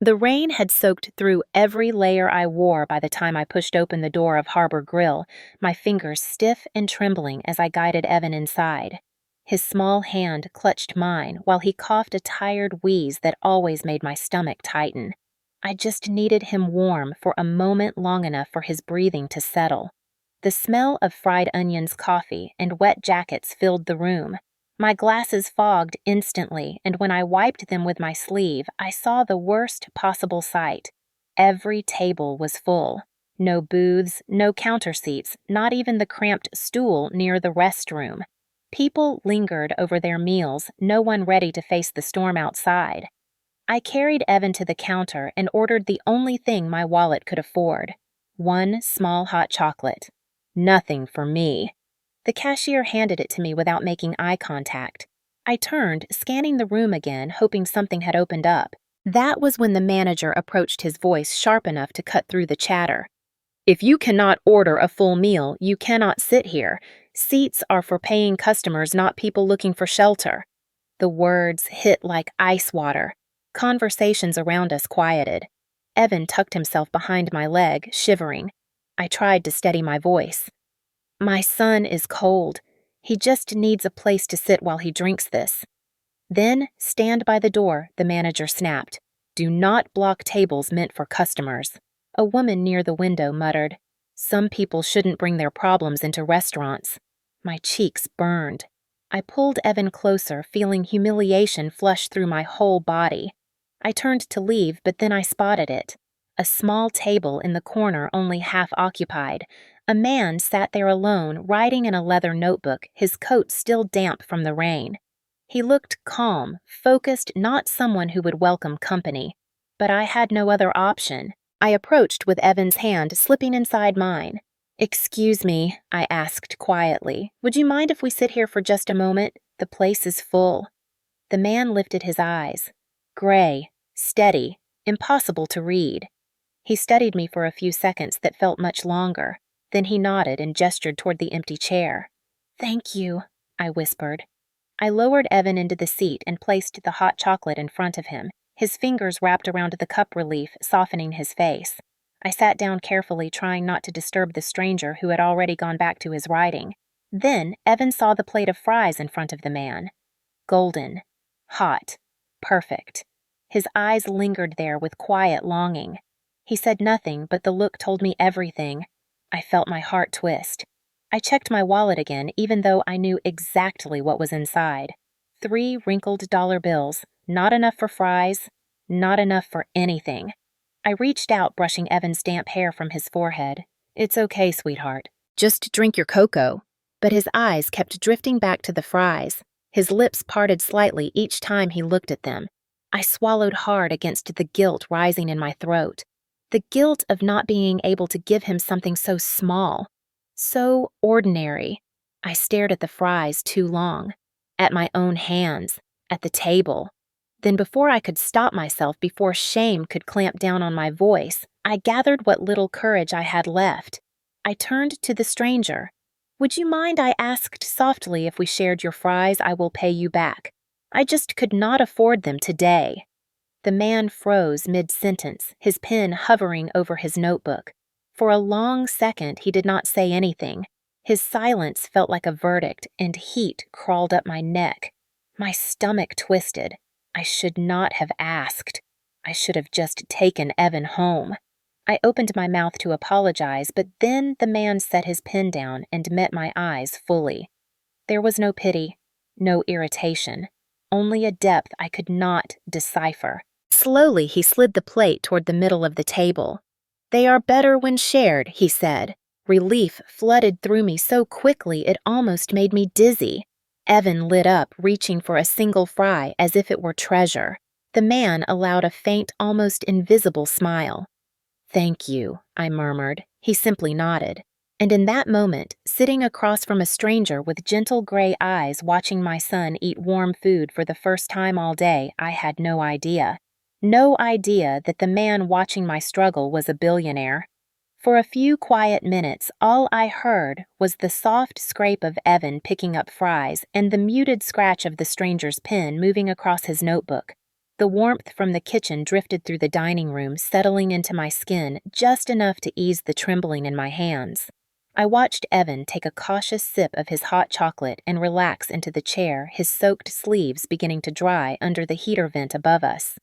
The rain had soaked through every layer I wore by the time I pushed open the door of Harbor Grill, my fingers stiff and trembling as I guided Evan inside. His small hand clutched mine while he coughed a tired wheeze that always made my stomach tighten. I just needed him warm for a moment long enough for his breathing to settle. The smell of fried onions, coffee, and wet jackets filled the room. My glasses fogged instantly, and when I wiped them with my sleeve, I saw the worst possible sight. Every table was full. No booths, no counter seats, not even the cramped stool near the restroom. People lingered over their meals, no one ready to face the storm outside. I carried Evan to the counter and ordered the only thing my wallet could afford: one small hot chocolate. Nothing for me. The cashier handed it to me without making eye contact. I turned, scanning the room again, hoping something had opened up. That was when the manager approached, his voice sharp enough to cut through the chatter. "If you cannot order a full meal, you cannot sit here. Seats are for paying customers, not people looking for shelter." The words hit like ice water. Conversations around us quieted. Evan tucked himself behind my leg, shivering. I tried to steady my voice. "My son is cold. He just needs a place to sit while he drinks this." "Then stand by the door," the manager snapped. "Do not block tables meant for customers." A woman near the window muttered, "Some people shouldn't bring their problems into restaurants." My cheeks burned. I pulled Evan closer, feeling humiliation flush through my whole body. I turned to leave, but then I spotted it. A small table in the corner, only half occupied. A man sat there alone, writing in a leather notebook, his coat still damp from the rain. He looked calm, focused, not someone who would welcome company. But I had no other option. I approached with Evan's hand slipping inside mine. "Excuse me," I asked quietly. "Would you mind if we sit here for just a moment? The place is full." The man lifted his eyes. Gray, steady, impossible to read. He studied me for a few seconds that felt much longer. Then he nodded and gestured toward the empty chair. "Thank you," I whispered. I lowered Evan into the seat and placed the hot chocolate in front of him, his fingers wrapped around the cup relief, softening his face. I sat down carefully, trying not to disturb the stranger who had already gone back to his writing. Then Evan saw the plate of fries in front of the man. Golden. Hot. Perfect. His eyes lingered there with quiet longing. He said nothing, but the look told me everything. I felt my heart twist. I checked my wallet again, even though I knew exactly what was inside. 3 wrinkled dollar bills, not enough for fries, not enough for anything. I reached out, brushing Evan's damp hair from his forehead. "It's okay, sweetheart. Just drink your cocoa." But his eyes kept drifting back to the fries. His lips parted slightly each time he looked at them. I swallowed hard against the guilt rising in my throat. The guilt of not being able to give him something so small, so ordinary. I stared at the fries too long, at my own hands, at the table. Then before I could stop myself, before shame could clamp down on my voice, I gathered what little courage I had left. I turned to the stranger. "Would you mind," I asked softly, "if we shared your fries? I will pay you back. I just could not afford them today." The man froze mid-sentence, his pen hovering over his notebook. For a long second, he did not say anything. His silence felt like a verdict, and heat crawled up my neck. My stomach twisted. I should not have asked. I should have just taken Evan home. I opened my mouth to apologize, but then the man set his pen down and met my eyes fully. There was no pity, no irritation, only a depth I could not decipher. Slowly, he slid the plate toward the middle of the table. "They are better when shared," he said. Relief flooded through me so quickly it almost made me dizzy. Evan lit up, reaching for a single fry as if it were treasure. The man allowed a faint, almost invisible smile. "Thank you," I murmured. He simply nodded. And in that moment, sitting across from a stranger with gentle gray eyes watching my son eat warm food for the first time all day, I had no idea. No idea that the man watching my struggle was a billionaire. For a few quiet minutes, all I heard was the soft scrape of Evan picking up fries and the muted scratch of the stranger's pen moving across his notebook. The warmth from the kitchen drifted through the dining room, settling into my skin just enough to ease the trembling in my hands. I watched Evan take a cautious sip of his hot chocolate and relax into the chair, his soaked sleeves beginning to dry under the heater vent above us.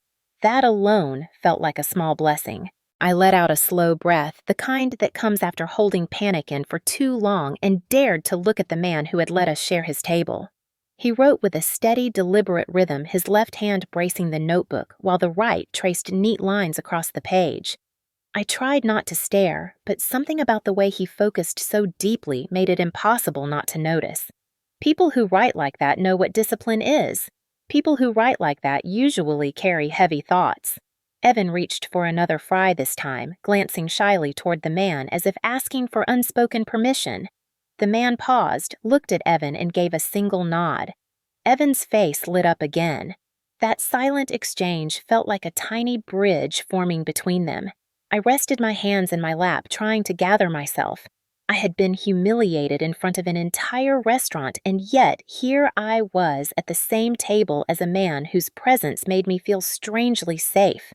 That alone felt like a small blessing. I let out a slow breath, the kind that comes after holding panic in for too long, and dared to look at the man who had let us share his table. He wrote with a steady, deliberate rhythm, his left hand bracing the notebook while the right traced neat lines across the page. I tried not to stare, but something about the way he focused so deeply made it impossible not to notice. People who write like that know what discipline is. People who write like that usually carry heavy thoughts. Evan reached for another fry this time, glancing shyly toward the man as if asking for unspoken permission. The man paused, looked at Evan, and gave a single nod. Evan's face lit up again. That silent exchange felt like a tiny bridge forming between them. I rested my hands in my lap, trying to gather myself. I had been humiliated in front of an entire restaurant, and yet here I was at the same table as a man whose presence made me feel strangely safe.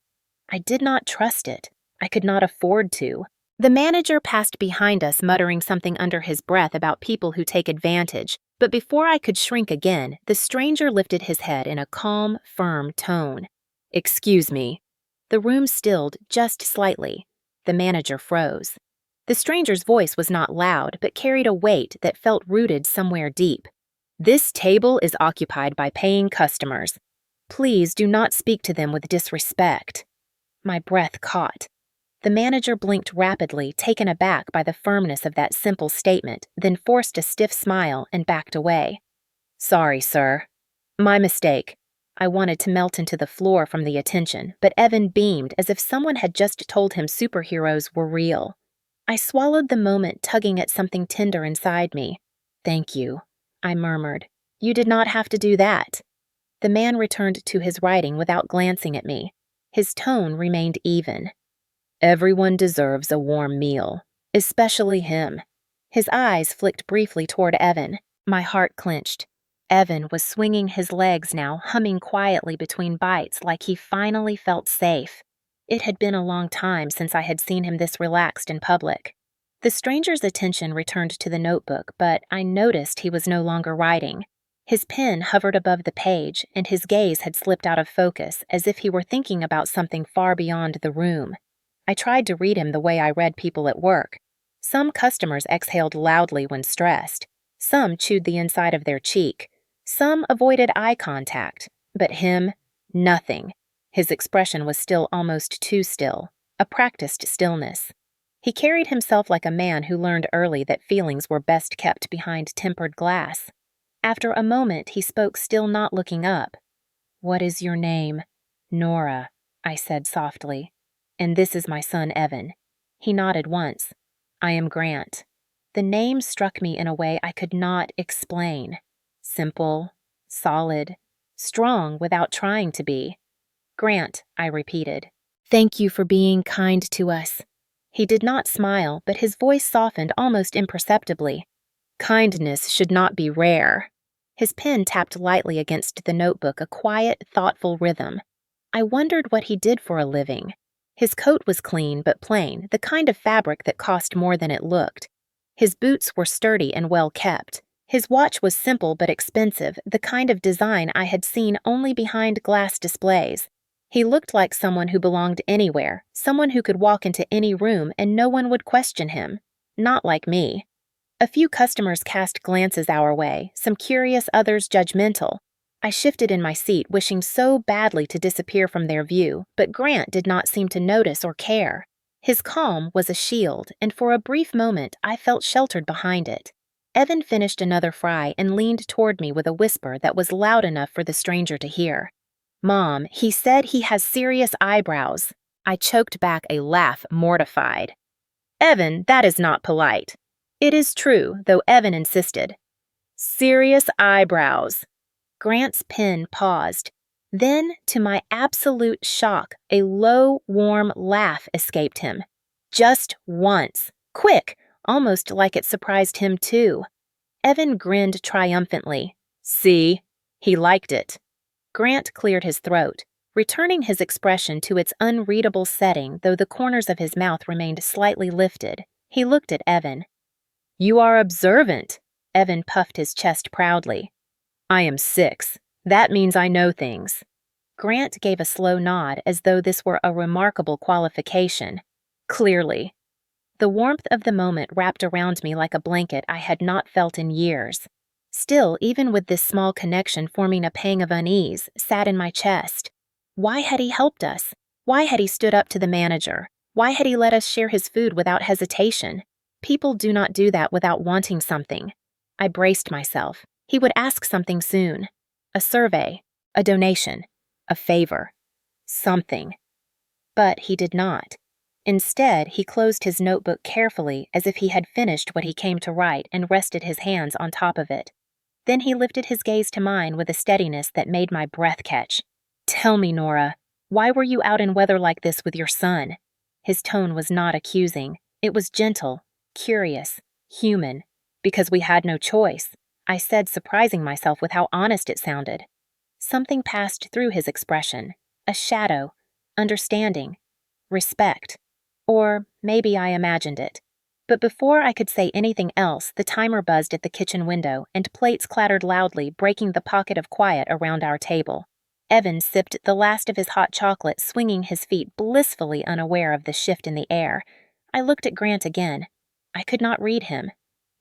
I did not trust it. I could not afford to. The manager passed behind us, muttering something under his breath about people who take advantage, but before I could shrink again, the stranger lifted his head in a calm, firm tone. "Excuse me." The room stilled just slightly. The manager froze. The stranger's voice was not loud, but carried a weight that felt rooted somewhere deep. "This table is occupied by paying customers. Please do not speak to them with disrespect." My breath caught. The manager blinked rapidly, taken aback by the firmness of that simple statement, then forced a stiff smile and backed away. "Sorry, sir. My mistake." I wanted to melt into the floor from the attention, but Evan beamed as if someone had just told him superheroes were real. I swallowed the moment, tugging at something tender inside me. "Thank you," I murmured. "You did not have to do that." The man returned to his writing without glancing at me. His tone remained even. "Everyone deserves a warm meal, especially him." His eyes flicked briefly toward Evan. My heart clenched. Evan was swinging his legs now, humming quietly between bites like he finally felt safe. It had been a long time since I had seen him this relaxed in public. The stranger's attention returned to the notebook, but I noticed he was no longer writing. His pen hovered above the page, and his gaze had slipped out of focus, as if he were thinking about something far beyond the room. I tried to read him the way I read people at work. Some customers exhaled loudly when stressed. Some chewed the inside of their cheek. Some avoided eye contact. But him, nothing. His expression was still almost too still, a practiced stillness. He carried himself like a man who learned early that feelings were best kept behind tempered glass. After a moment, he spoke, still not looking up. "What is your name?" "Nora," I said softly. "And this is my son, Evan." He nodded once. "I am Grant." The name struck me in a way I could not explain. Simple, solid, strong without trying to be. "Grant," I repeated. "Thank you for being kind to us." He did not smile, but his voice softened almost imperceptibly. "Kindness should not be rare." His pen tapped lightly against the notebook, a quiet, thoughtful rhythm. I wondered what he did for a living. His coat was clean but plain, the kind of fabric that cost more than it looked. His boots were sturdy and well kept. His watch was simple but expensive, the kind of design I had seen only behind glass displays. He looked like someone who belonged anywhere, someone who could walk into any room and no one would question him. Not like me. A few customers cast glances our way, some curious, others judgmental. I shifted in my seat, wishing so badly to disappear from their view, but Grant did not seem to notice or care. His calm was a shield, and for a brief moment I felt sheltered behind it. Evan finished another fry and leaned toward me with a whisper that was loud enough for the stranger to hear. "Mom, he said he has serious eyebrows." I choked back a laugh, mortified. "Evan, that is not polite." "It is true, though Evan insisted." "Serious eyebrows." Grant's pen paused. Then, to my absolute shock, a low, warm laugh escaped him. Just once. Quick, almost like it surprised him too. Evan grinned triumphantly. "See? He liked it." Grant cleared his throat. returning his expression to its unreadable setting, though the corners of his mouth remained slightly lifted. He looked at Evan. "You are observant," Evan puffed his chest proudly. "I am 6. That means I know things." Grant gave a slow nod as though this were a remarkable qualification. "Clearly." The warmth of the moment wrapped around me like a blanket I had not felt in years. Still, even with this small connection forming a pang of unease, sat in my chest. Why had he helped us? Why had he stood up to the manager? Why had he let us share his food without hesitation? People do not do that without wanting something. I braced myself. He would ask something soon. A survey, a donation, a favor, something. But he did not. Instead, he closed his notebook carefully as if he had finished what he came to write and rested his hands on top of it. Then he lifted his gaze to mine with a steadiness that made my breath catch. "Tell me, Nora, why were you out in weather like this with your son?" His tone was not accusing. It was gentle, curious, human. "Because we had no choice," I said, surprising myself with how honest it sounded. Something passed through his expression. A shadow, understanding, respect. Or maybe I imagined it. But before I could say anything else, the timer buzzed at the kitchen window, and plates clattered loudly, breaking the pocket of quiet around our table. Evan sipped the last of his hot chocolate, swinging his feet blissfully unaware of the shift in the air. I looked at Grant again. I could not read him.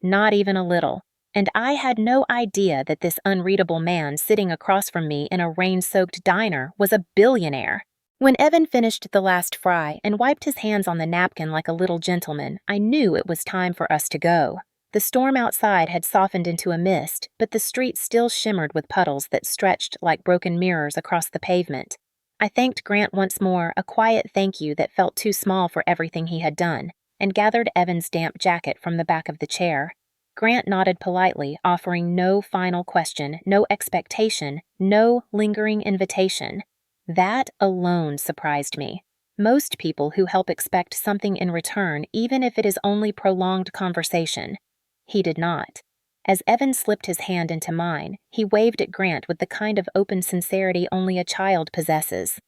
Not even a little. And I had no idea that this unreadable man sitting across from me in a rain-soaked diner was a billionaire. When Evan finished the last fry and wiped his hands on the napkin like a little gentleman, I knew it was time for us to go. The storm outside had softened into a mist, but the street still shimmered with puddles that stretched like broken mirrors across the pavement. I thanked Grant once more, a quiet thank you that felt too small for everything he had done, and gathered Evan's damp jacket from the back of the chair. Grant nodded politely, offering no final question, no expectation, no lingering invitation. That alone surprised me. Most people who help expect something in return, even if it is only prolonged conversation. He did not. As Evan slipped his hand into mine, he waved at Grant with the kind of open sincerity only a child possesses.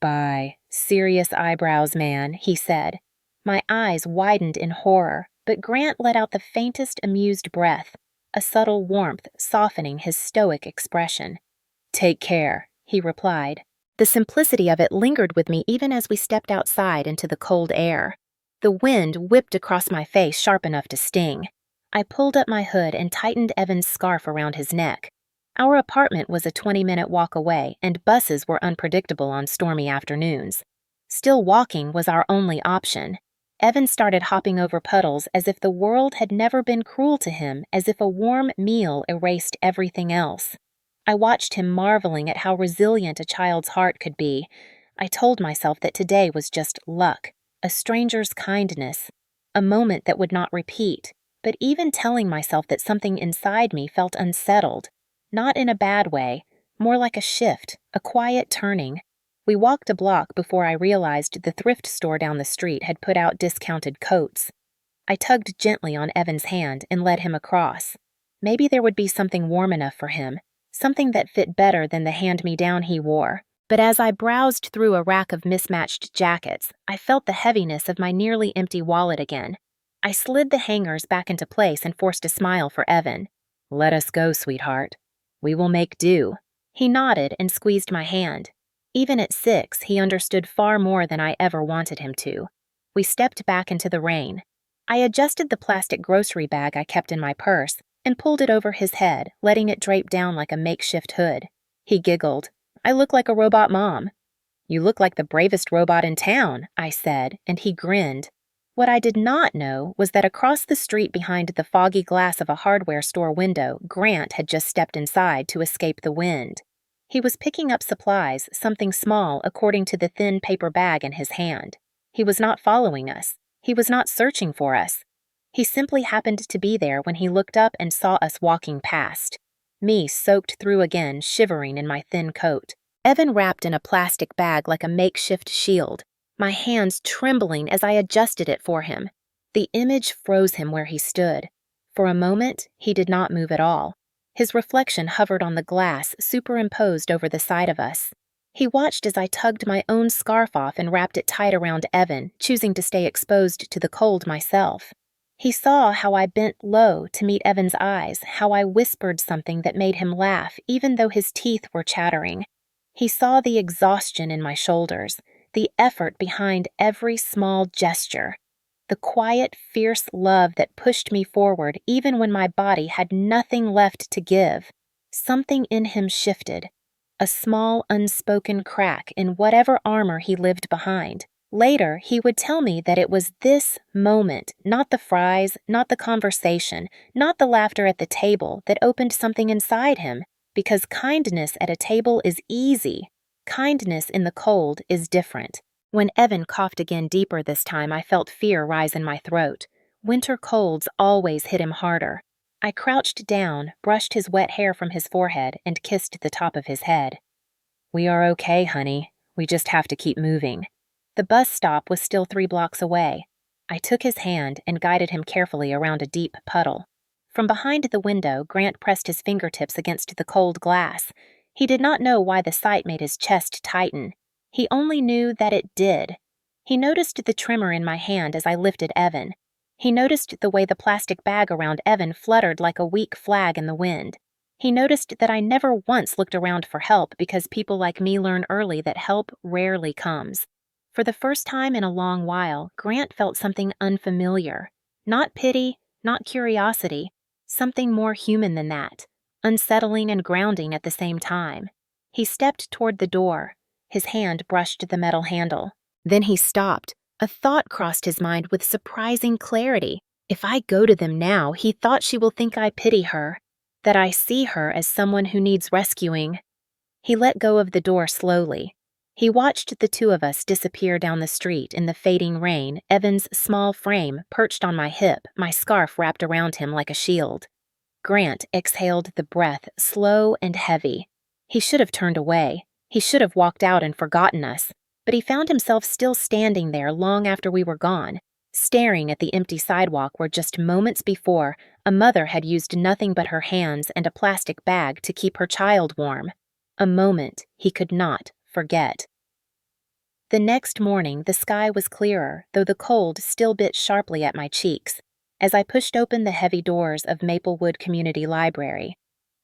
"Bye, serious eyebrows, man," he said. My eyes widened in horror, but Grant let out the faintest amused breath, a subtle warmth softening his stoic expression. "Take care," he replied. The simplicity of it lingered with me even as we stepped outside into the cold air. The wind whipped across my face sharp enough to sting. I pulled up my hood and tightened Evan's scarf around his neck. Our apartment was a 20-minute walk away, and buses were unpredictable on stormy afternoons. Still walking was our only option. Evan started hopping over puddles as if the world had never been cruel to him, as if a warm meal erased everything else. I watched him marveling at how resilient a child's heart could be. I told myself that today was just luck, a stranger's kindness, a moment that would not repeat. But even telling myself that something inside me felt unsettled, not in a bad way, more like a shift, a quiet turning. We walked a block before I realized the thrift store down the street had put out discounted coats. I tugged gently on Evan's hand and led him across. Maybe there would be something warm enough for him, something that fit better than the hand-me-down he wore. But as I browsed through a rack of mismatched jackets, I felt the heaviness of my nearly empty wallet again. I slid the hangers back into place and forced a smile for Evan. "Let us go, sweetheart. We will make do." He nodded and squeezed my hand. Even at 6, he understood far more than I ever wanted him to. We stepped back into the rain. I adjusted the plastic grocery bag I kept in my purse and pulled it over his head, letting it drape down like a makeshift hood. He giggled. "I look like a robot mom." "You look like the bravest robot in town," I said, and he grinned. What I did not know was that across the street behind the foggy glass of a hardware store window, Grant had just stepped inside to escape the wind. He was picking up supplies, something small according to the thin paper bag in his hand. He was not following us. He was not searching for us. He simply happened to be there when he looked up and saw us walking past. Me soaked through again, shivering in my thin coat. Evan wrapped in a plastic bag like a makeshift shield, my hands trembling as I adjusted it for him. The image froze him where he stood. For a moment, he did not move at all. His reflection hovered on the glass superimposed over the side of us. He watched as I tugged my own scarf off and wrapped it tight around Evan, choosing to stay exposed to the cold myself. He saw how I bent low to meet Evan's eyes, how I whispered something that made him laugh even though his teeth were chattering. He saw the exhaustion in my shoulders, the effort behind every small gesture, the quiet, fierce love that pushed me forward even when my body had nothing left to give. Something in him shifted, a small, unspoken crack in whatever armor he lived behind. Later, he would tell me that it was this moment, not the fries, not the conversation, not the laughter at the table, that opened something inside him, because kindness at a table is easy. Kindness in the cold is different. When Evan coughed again deeper this time, I felt fear rise in my throat. Winter colds always hit him harder. I crouched down, brushed his wet hair from his forehead, and kissed the top of his head. "We are okay, honey. We just have to keep moving." The bus stop was still 3 blocks away. I took his hand and guided him carefully around a deep puddle. From behind the window, Grant pressed his fingertips against the cold glass. He did not know why the sight made his chest tighten. He only knew that it did. He noticed the tremor in my hand as I lifted Evan. He noticed the way the plastic bag around Evan fluttered like a weak flag in the wind. He noticed that I never once looked around for help because people like me learn early that help rarely comes. For the first time in a long while, Grant felt something unfamiliar. Not pity, not curiosity, something more human than that, unsettling and grounding at the same time. He stepped toward the door. His hand brushed the metal handle. Then he stopped. A thought crossed his mind with surprising clarity. If I go to them now, he thought she will think I pity her, that I see her as someone who needs rescuing. He let go of the door slowly. He watched the two of us disappear down the street in the fading rain, Evan's small frame perched on my hip, my scarf wrapped around him like a shield. Grant exhaled the breath, slow and heavy. He should have turned away. He should have walked out and forgotten us. But he found himself still standing there long after we were gone, staring at the empty sidewalk where just moments before, a mother had used nothing but her hands and a plastic bag to keep her child warm. A moment he could not forget. The next morning, the sky was clearer, though the cold still bit sharply at my cheeks, as I pushed open the heavy doors of Maplewood Community Library.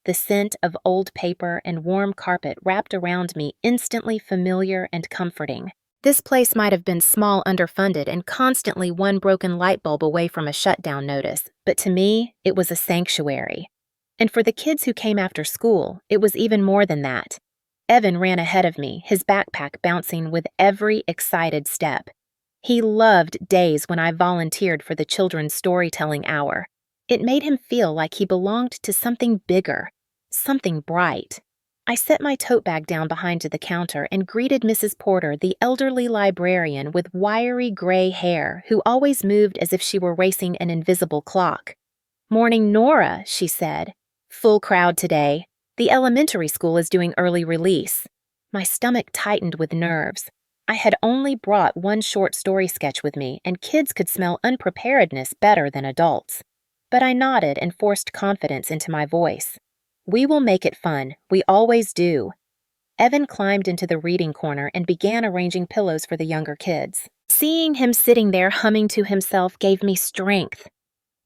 The scent of old paper and warm carpet wrapped around me instantly familiar and comforting. This place might have been small, underfunded, and constantly one broken light bulb away from a shutdown notice, but to me, it was a sanctuary. And for the kids who came after school, it was even more than that. Evan ran ahead of me, his backpack bouncing with every excited step. He loved days when I volunteered for the children's storytelling hour. It made him feel like he belonged to something bigger, something bright. I set my tote bag down behind the counter and greeted Mrs. Porter, the elderly librarian with wiry gray hair who always moved as if she were racing an invisible clock. "Morning, Nora," she said. "Full crowd today. The elementary school is doing early release." My stomach tightened with nerves. I had only brought one short story sketch with me, and kids could smell unpreparedness better than adults. But I nodded and forced confidence into my voice. "We will make it fun. We always do." Evan climbed into the reading corner and began arranging pillows for the younger kids. Seeing him sitting there humming to himself gave me strength.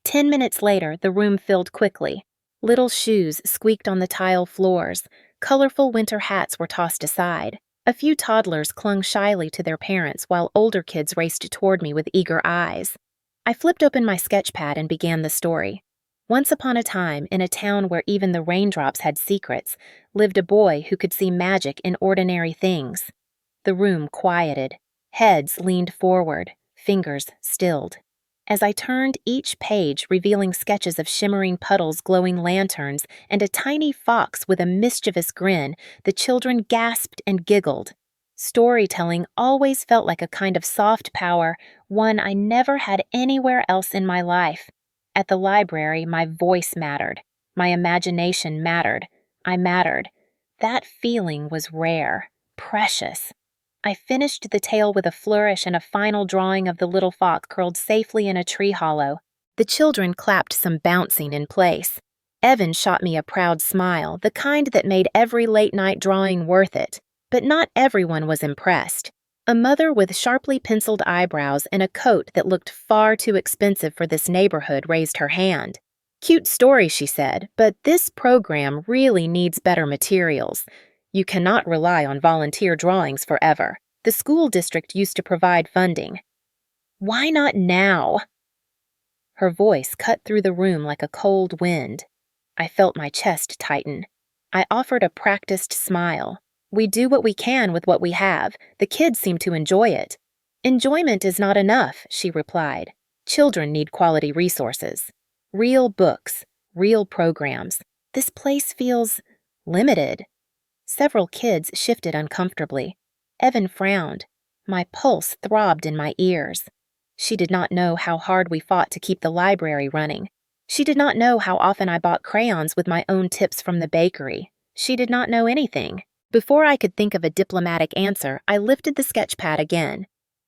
10 minutes later, the room filled quickly. Little shoes squeaked on the tile floors. Colorful winter hats were tossed aside. A few toddlers clung shyly to their parents while older kids raced toward me with eager eyes. I flipped open my sketch pad and began the story. Once upon a time, in a town where even the raindrops had secrets, lived a boy who could see magic in ordinary things. The room quieted. Heads leaned forward, fingers stilled. As I turned each page, revealing sketches of shimmering puddles, glowing lanterns, and a tiny fox with a mischievous grin, the children gasped and giggled. Storytelling always felt like a kind of soft power, one I never had anywhere else in my life. At the library, my voice mattered. My imagination mattered. I mattered. That feeling was rare, precious. I finished the tale with a flourish and a final drawing of the little fox curled safely in a tree hollow. The children clapped some bouncing in place. Evan shot me a proud smile, the kind that made every late-night drawing worth it. But not everyone was impressed. A mother with sharply penciled eyebrows and a coat that looked far too expensive for this neighborhood raised her hand. "Cute story," she said, "but this program really needs better materials. You cannot rely on volunteer drawings forever. The school district used to provide funding." "Why not now?" Her voice cut through the room like a cold wind. I felt my chest tighten. I offered a practiced smile. "We do what we can with what we have. The kids seem to enjoy it." "Enjoyment is not enough," she replied. "Children need quality resources. Real books, real programs. This place feels limited." Several kids shifted uncomfortably. Evan frowned. My pulse throbbed in my ears. She did not know how hard we fought to keep the library running. She did not know how often I bought crayons with my own tips from the bakery. She did not know anything. Before I could think of a diplomatic answer, I lifted the sketch pad again.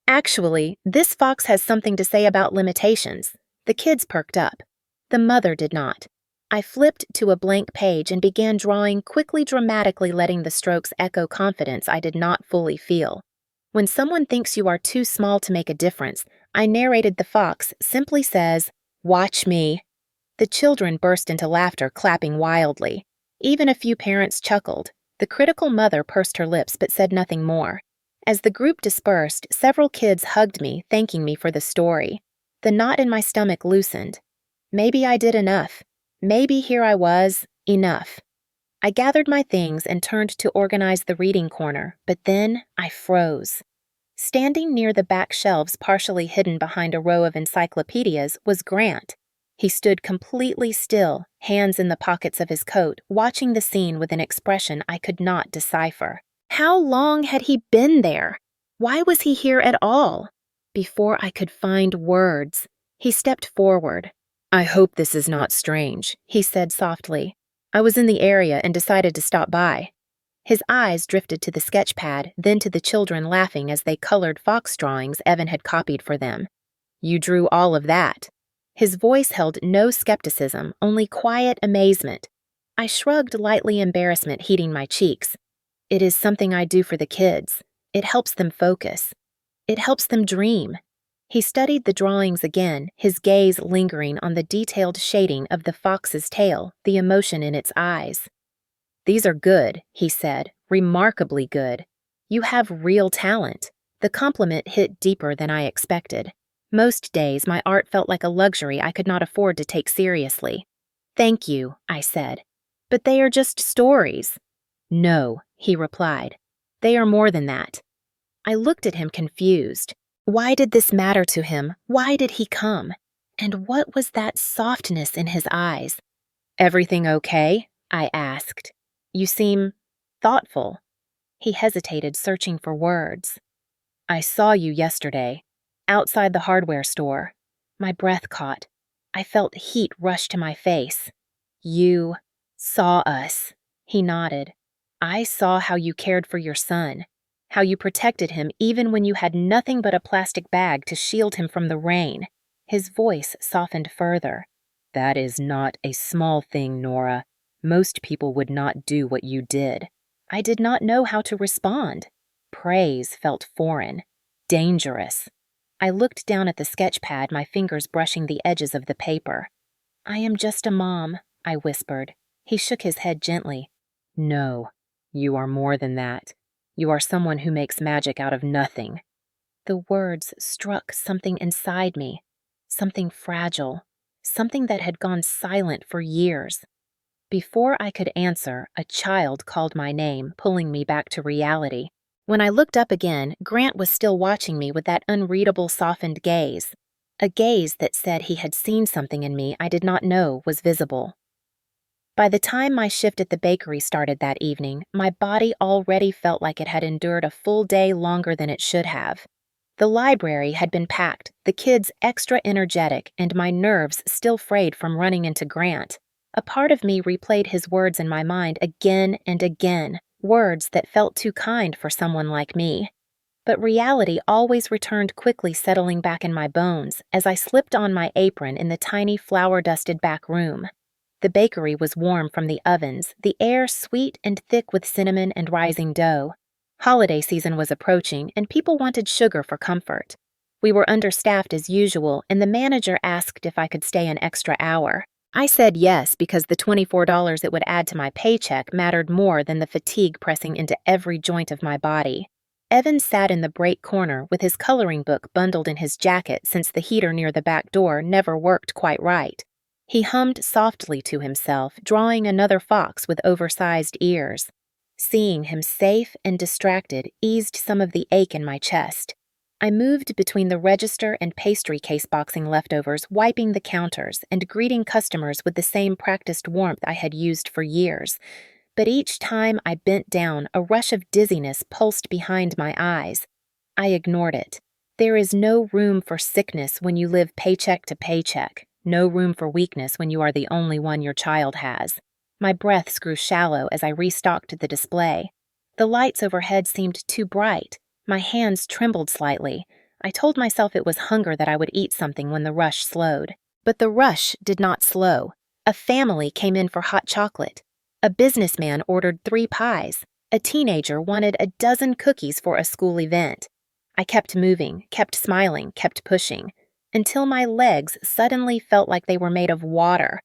"Actually, this fox has something to say about limitations." The kids perked up. The mother did not. I flipped to a blank page and began drawing, quickly, dramatically letting the strokes echo confidence I did not fully feel. "When someone thinks you are too small to make a difference," I narrated, "the fox simply says, 'Watch me.'" The children burst into laughter, clapping wildly. Even a few parents chuckled. The critical mother pursed her lips but said nothing more. As the group dispersed, several kids hugged me, thanking me for the story. The knot in my stomach loosened. Maybe I did enough. Maybe here I was, enough. I gathered my things and turned to organize the reading corner, but then I froze. Standing near the back shelves partially hidden behind a row of encyclopedias was Grant. He stood completely still, hands in the pockets of his coat, watching the scene with an expression I could not decipher. How long had he been there? Why was he here at all? Before I could find words, he stepped forward. "I hope this is not strange," he said softly. "I was in the area and decided to stop by." His eyes drifted to the sketch pad, then to the children laughing as they colored fox drawings Evan had copied for them. "You drew all of that." His voice held no skepticism, only quiet amazement. I shrugged, lightly, embarrassment heating my cheeks. "It is something I do for the kids. It helps them focus. It helps them dream." He studied the drawings again, his gaze lingering on the detailed shading of the fox's tail, the emotion in its eyes. "These are good," he said, "remarkably good. You have real talent." The compliment hit deeper than I expected. Most days, my art felt like a luxury I could not afford to take seriously. "Thank you," I said. "But they are just stories." "No," he replied. "They are more than that." I looked at him confused. Why did this matter to him? Why did he come? And what was that softness in his eyes? "Everything okay?" I asked. "You seem thoughtful." He hesitated, searching for words. "I saw you yesterday, outside the hardware store." My breath caught. I felt heat rush to my face. "You saw us." He nodded. "I saw how you cared for your son. How you protected him even when you had nothing but a plastic bag to shield him from the rain." His voice softened further. "That is not a small thing, Nora. Most people would not do what you did." I did not know how to respond. Praise felt foreign, dangerous. I looked down at the sketch pad, my fingers brushing the edges of the paper. "I am just a mom," I whispered. He shook his head gently. "No, you are more than that. You are someone who makes magic out of nothing." The words struck something inside me, something fragile, something that had gone silent for years. Before I could answer, a child called my name, pulling me back to reality. When I looked up again, Grant was still watching me with that unreadable, softened gaze, a gaze that said he had seen something in me I did not know was visible. By the time my shift at the bakery started that evening, my body already felt like it had endured a full day longer than it should have. The library had been packed, the kids extra energetic, and my nerves still frayed from running into Grant. A part of me replayed his words in my mind again and again, words that felt too kind for someone like me. But reality always returned quickly, settling back in my bones as I slipped on my apron in the tiny flour-dusted back room. The bakery was warm from the ovens, the air sweet and thick with cinnamon and rising dough. Holiday season was approaching, and people wanted sugar for comfort. We were understaffed as usual, and the manager asked if I could stay an extra hour. I said yes because the $24 it would add to my paycheck mattered more than the fatigue pressing into every joint of my body. Evan sat in the break corner with his coloring book bundled in his jacket since the heater near the back door never worked quite right. He hummed softly to himself, drawing another fox with oversized ears. Seeing him safe and distracted eased some of the ache in my chest. I moved between the register and pastry case boxing leftovers, wiping the counters and greeting customers with the same practiced warmth I had used for years. But each time I bent down, a rush of dizziness pulsed behind my eyes. I ignored it. There is no room for sickness when you live paycheck to paycheck, no room for weakness when you are the only one your child has. My breaths grew shallow as I restocked the display. The lights overhead seemed too bright. My hands trembled slightly. I told myself it was hunger that I would eat something when the rush slowed. But the rush did not slow. A family came in for hot chocolate. A businessman ordered 3 pies. A teenager wanted a dozen cookies for a school event. I kept moving, kept smiling, kept pushing, until my legs suddenly felt like they were made of water.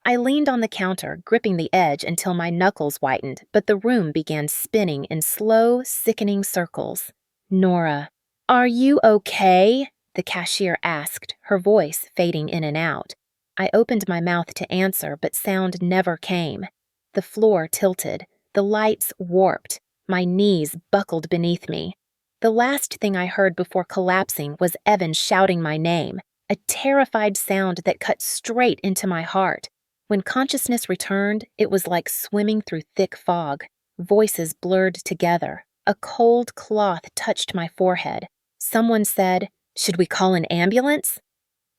I leaned on the counter, gripping the edge until my knuckles whitened, but the room began spinning in slow, sickening circles. "Nora, are you okay?" the cashier asked, her voice fading in and out. I opened my mouth to answer, but sound never came. The floor tilted, the lights warped, my knees buckled beneath me. The last thing I heard before collapsing was Evan shouting my name, a terrified sound that cut straight into my heart. When consciousness returned, it was like swimming through thick fog. Voices blurred together. A cold cloth touched my forehead. Someone said, "Should we call an ambulance?"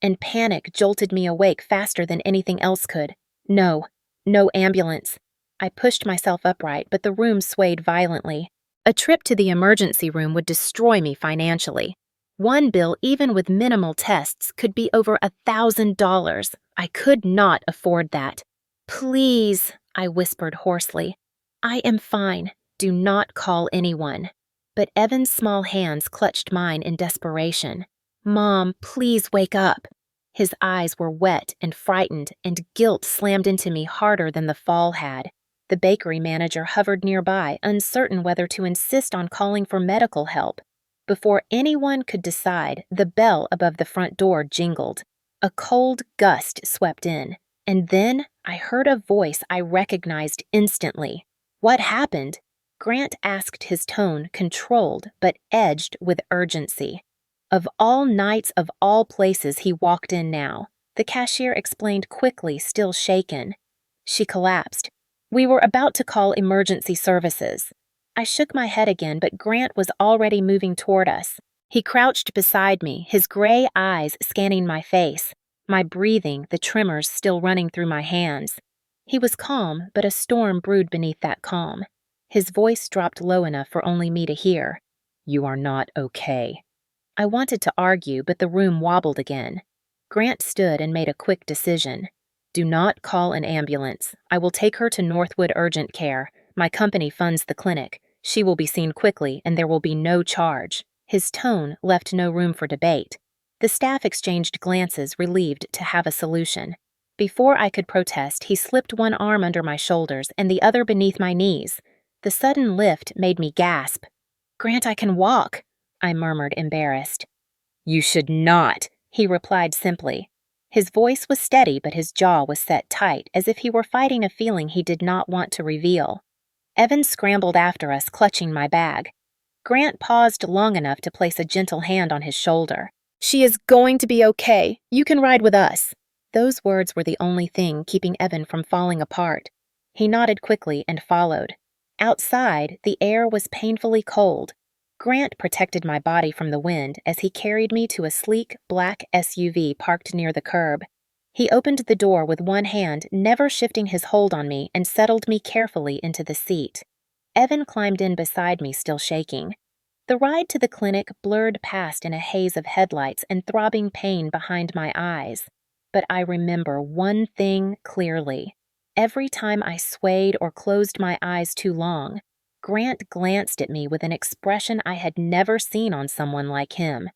And panic jolted me awake faster than anything else could. No, no ambulance. I pushed myself upright, but the room swayed violently. A trip to the emergency room would destroy me financially. One bill, even with minimal tests, could be over $1,000. I could not afford that. "Please," I whispered hoarsely. "I am fine. Do not call anyone." But Evan's small hands clutched mine in desperation. "Mom, please wake up." His eyes were wet and frightened, and guilt slammed into me harder than the fall had. The bakery manager hovered nearby, uncertain whether to insist on calling for medical help. Before anyone could decide, the bell above the front door jingled. A cold gust swept in, and then I heard a voice I recognized instantly. "What happened?" Grant asked, his tone controlled but edged with urgency. Of all nights, of all places, he walked in now. The cashier explained quickly, still shaken. She collapsed. "We were about to call emergency services." I shook my head again, but Grant was already moving toward us. He crouched beside me, his gray eyes scanning my face, my breathing, the tremors still running through my hands. He was calm, but a storm brewed beneath that calm. His voice dropped low enough for only me to hear. "You are not okay." I wanted to argue, but the room wobbled again. Grant stood and made a quick decision. "Do not call an ambulance. I will take her to Northwood Urgent Care. My company funds the clinic. She will be seen quickly, and there will be no charge." His tone left no room for debate. The staff exchanged glances, relieved to have a solution. Before I could protest, he slipped one arm under my shoulders and the other beneath my knees. The sudden lift made me gasp. "Grant, I can walk," I murmured, embarrassed. "You should not," he replied simply. His voice was steady, but his jaw was set tight, as if he were fighting a feeling he did not want to reveal. Evan scrambled after us, clutching my bag. Grant paused long enough to place a gentle hand on his shoulder. "She is going to be okay. You can ride with us." Those words were the only thing keeping Evan from falling apart. He nodded quickly and followed. Outside, the air was painfully cold. Grant protected my body from the wind as he carried me to a sleek, black SUV parked near the curb. He opened the door with one hand, never shifting his hold on me, and settled me carefully into the seat. Evan climbed in beside me, still shaking. The ride to the clinic blurred past in a haze of headlights and throbbing pain behind my eyes. But I remember one thing clearly. Every time I swayed or closed my eyes too long, Grant glanced at me with an expression I had never seen on someone like him.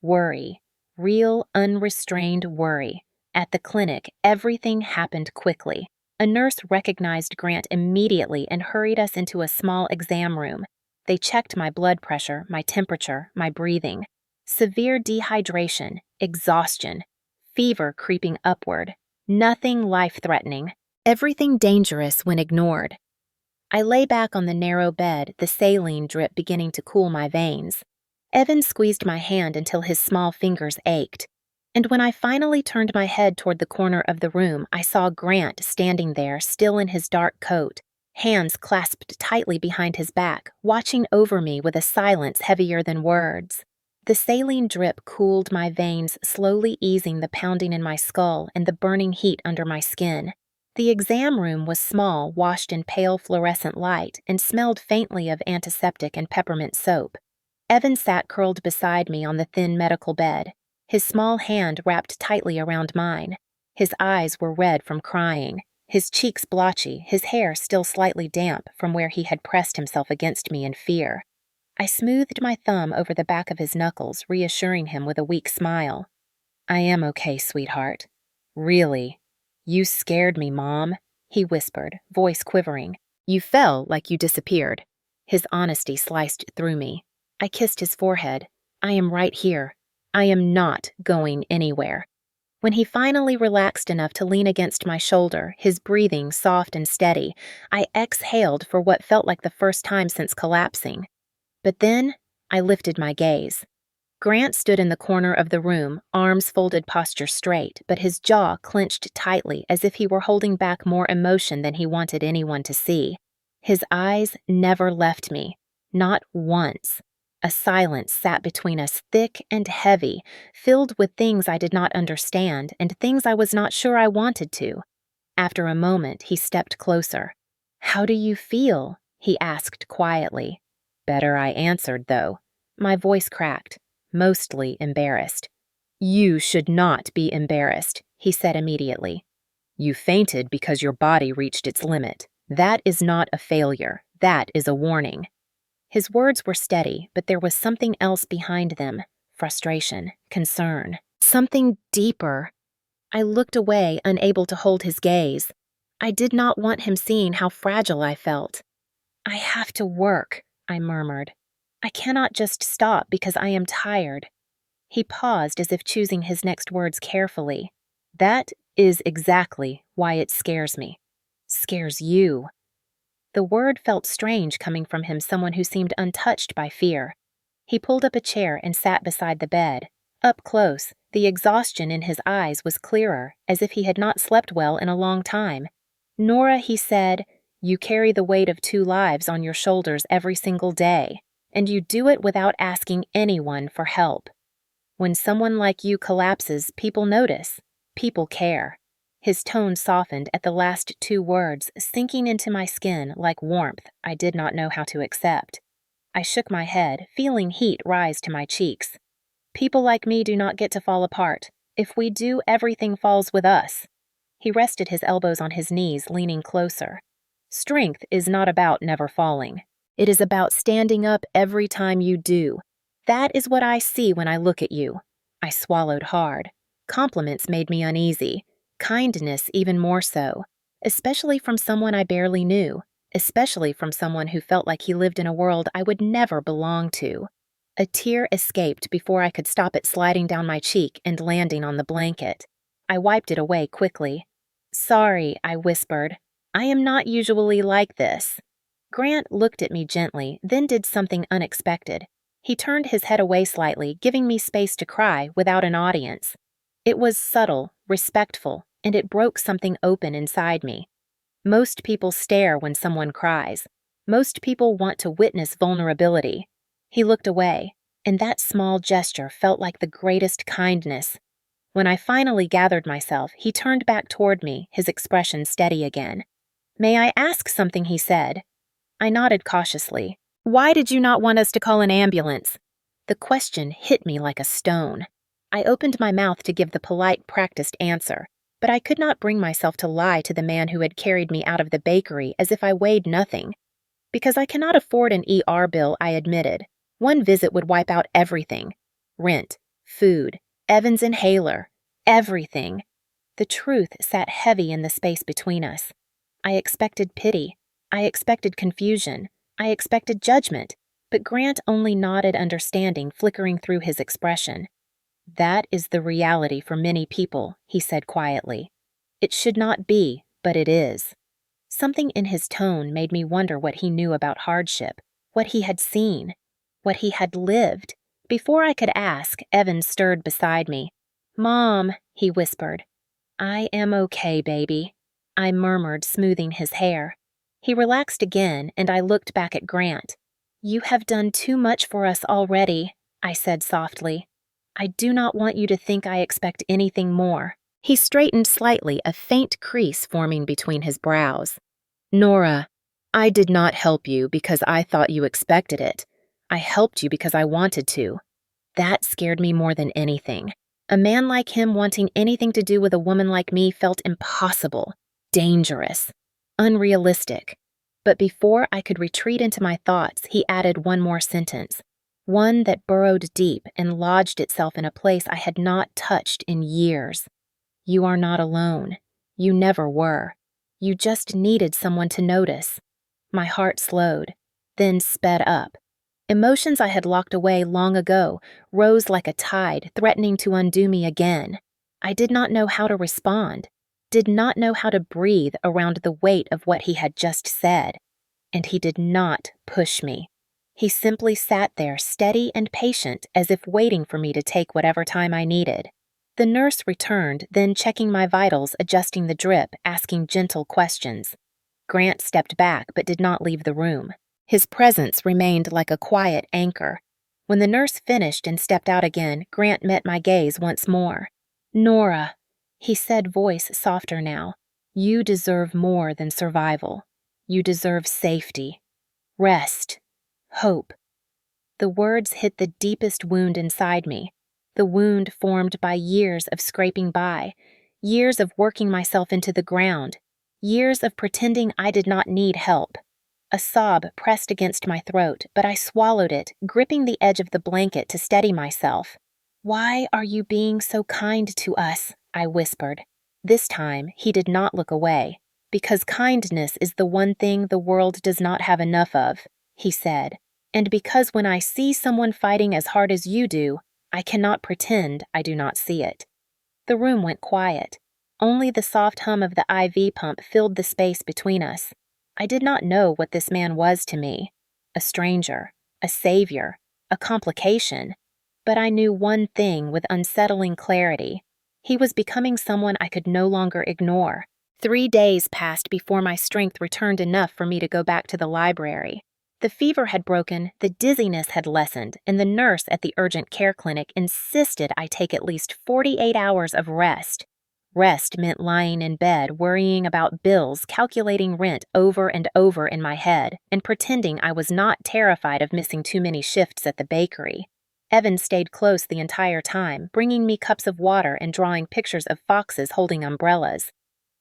Worry. Real, unrestrained worry. At the clinic, everything happened quickly. A nurse recognized Grant immediately and hurried us into a small exam room. They checked my blood pressure, my temperature, my breathing. Severe dehydration, exhaustion, fever creeping upward. Nothing life-threatening. Everything dangerous when ignored. I lay back on the narrow bed, the saline drip beginning to cool my veins. Evan squeezed my hand until his small fingers ached. And when I finally turned my head toward the corner of the room, I saw Grant standing there, still in his dark coat, hands clasped tightly behind his back, watching over me with a silence heavier than words. The saline drip cooled my veins, slowly easing the pounding in my skull and the burning heat under my skin. The exam room was small, washed in pale fluorescent light, and smelled faintly of antiseptic and peppermint soap. Evan sat curled beside me on the thin medical bed, his small hand wrapped tightly around mine. His eyes were red from crying, his cheeks blotchy, his hair still slightly damp from where he had pressed himself against me in fear. I smoothed my thumb over the back of his knuckles, reassuring him with a weak smile. "I am okay, sweetheart. Really. You scared me, Mom," he whispered, voice quivering. "You fell like you disappeared." His honesty sliced through me. I kissed his forehead. "I am right here. I am not going anywhere." When he finally relaxed enough to lean against my shoulder, his breathing soft and steady, I exhaled for what felt like the first time since collapsing. But then, I lifted my gaze. Grant stood in the corner of the room, arms folded, posture straight, but his jaw clenched tightly as if he were holding back more emotion than he wanted anyone to see. His eyes never left me, not once. A silence sat between us, thick and heavy, filled with things I did not understand and things I was not sure I wanted to. After a moment, he stepped closer. "How do you feel?" he asked quietly. "Better," I answered, though. My voice cracked, mostly embarrassed. "You should not be embarrassed," he said immediately. "You fainted because your body reached its limit. That is not a failure. That is a warning." His words were steady, but there was something else behind them. Frustration, concern, something deeper. I looked away, unable to hold his gaze. I did not want him seeing how fragile I felt. "I have to work," I murmured. "I cannot just stop because I am tired." He paused as if choosing his next words carefully. "That is exactly why it scares me. Scares you." The word felt strange coming from him, someone who seemed untouched by fear. He pulled up a chair and sat beside the bed. Up close, the exhaustion in his eyes was clearer, as if he had not slept well in a long time. "Nora," he said, "you carry the weight of 2 lives on your shoulders every single day, and you do it without asking anyone for help. When someone like you collapses, people notice. People care." His tone softened at the last 2 words, sinking into my skin like warmth I did not know how to accept. I shook my head, feeling heat rise to my cheeks. "People like me do not get to fall apart. If we do, everything falls with us." He rested his elbows on his knees, leaning closer. "Strength is not about never falling. It is about standing up every time you do. That is what I see when I look at you." I swallowed hard. Compliments made me uneasy. Kindness even more so, especially from someone I barely knew, especially from someone who felt like he lived in a world I would never belong to. A tear escaped before I could stop it sliding down my cheek and landing on the blanket. I wiped it away quickly. "Sorry," I whispered. "I am not usually like this." Grant looked at me gently, then did something unexpected. He turned his head away slightly, giving me space to cry without an audience. It was subtle, respectful, and it broke something open inside me. Most people stare when someone cries. Most people want to witness vulnerability. He looked away, and that small gesture felt like the greatest kindness. When I finally gathered myself, he turned back toward me, his expression steady again. "May I ask something?" he said. I nodded cautiously. "Why did you not want us to call an ambulance?" The question hit me like a stone. I opened my mouth to give the polite, practiced answer, but I could not bring myself to lie to the man who had carried me out of the bakery as if I weighed nothing. Because I cannot afford an ER bill, I admitted. One visit would wipe out everything. Rent, food, Evan's inhaler, everything. The truth sat heavy in the space between us. I expected pity. I expected confusion. I expected judgment. But Grant only nodded understanding, flickering through his expression. That is the reality for many people, he said quietly. It should not be, but it is. Something in his tone made me wonder what he knew about hardship, what he had seen, what he had lived. Before I could ask, Evan stirred beside me. "Mom," he whispered. "I am okay, baby," I murmured, smoothing his hair. He relaxed again, and I looked back at Grant. "You have done too much for us already," I said softly. "I do not want you to think I expect anything more." He straightened slightly, a faint crease forming between his brows. "Nora, I did not help you because I thought you expected it. I helped you because I wanted to. That scared me more than anything. A man like him wanting anything to do with a woman like me felt impossible, dangerous, unrealistic. But before I could retreat into my thoughts, he added one more sentence, one that burrowed deep and lodged itself in a place I had not touched in years. You are not alone. You never were. You just needed someone to notice. My heart slowed, then sped up. Emotions I had locked away long ago rose like a tide, threatening to undo me again. I did not know how to respond, did not know how to breathe around the weight of what he had just said. And he did not push me. He simply sat there, steady and patient, as if waiting for me to take whatever time I needed. The nurse returned, then checking my vitals, adjusting the drip, asking gentle questions. Grant stepped back but did not leave the room. His presence remained like a quiet anchor. When the nurse finished and stepped out again, Grant met my gaze once more. "Nora," he said, voice softer now, "you deserve more than survival. You deserve safety, rest, hope." The words hit the deepest wound inside me, the wound formed by years of scraping by, years of working myself into the ground, years of pretending I did not need help. A sob pressed against my throat, but I swallowed it, gripping the edge of the blanket to steady myself. "Why are you being so kind to us?" I whispered. This time, he did not look away. "Because kindness is the one thing the world does not have enough of," he said. "And because when I see someone fighting as hard as you do, I cannot pretend I do not see it." The room went quiet. Only the soft hum of the IV pump filled the space between us. I did not know what this man was to me. A stranger, a savior, a complication. But I knew one thing with unsettling clarity. He was becoming someone I could no longer ignore. 3 days passed before my strength returned enough for me to go back to the library. The fever had broken, the dizziness had lessened, and the nurse at the urgent care clinic insisted I take at least 48 hours of rest. Rest meant lying in bed, worrying about bills, calculating rent over and over in my head, and pretending I was not terrified of missing too many shifts at the bakery. Evan stayed close the entire time, bringing me cups of water and drawing pictures of foxes holding umbrellas.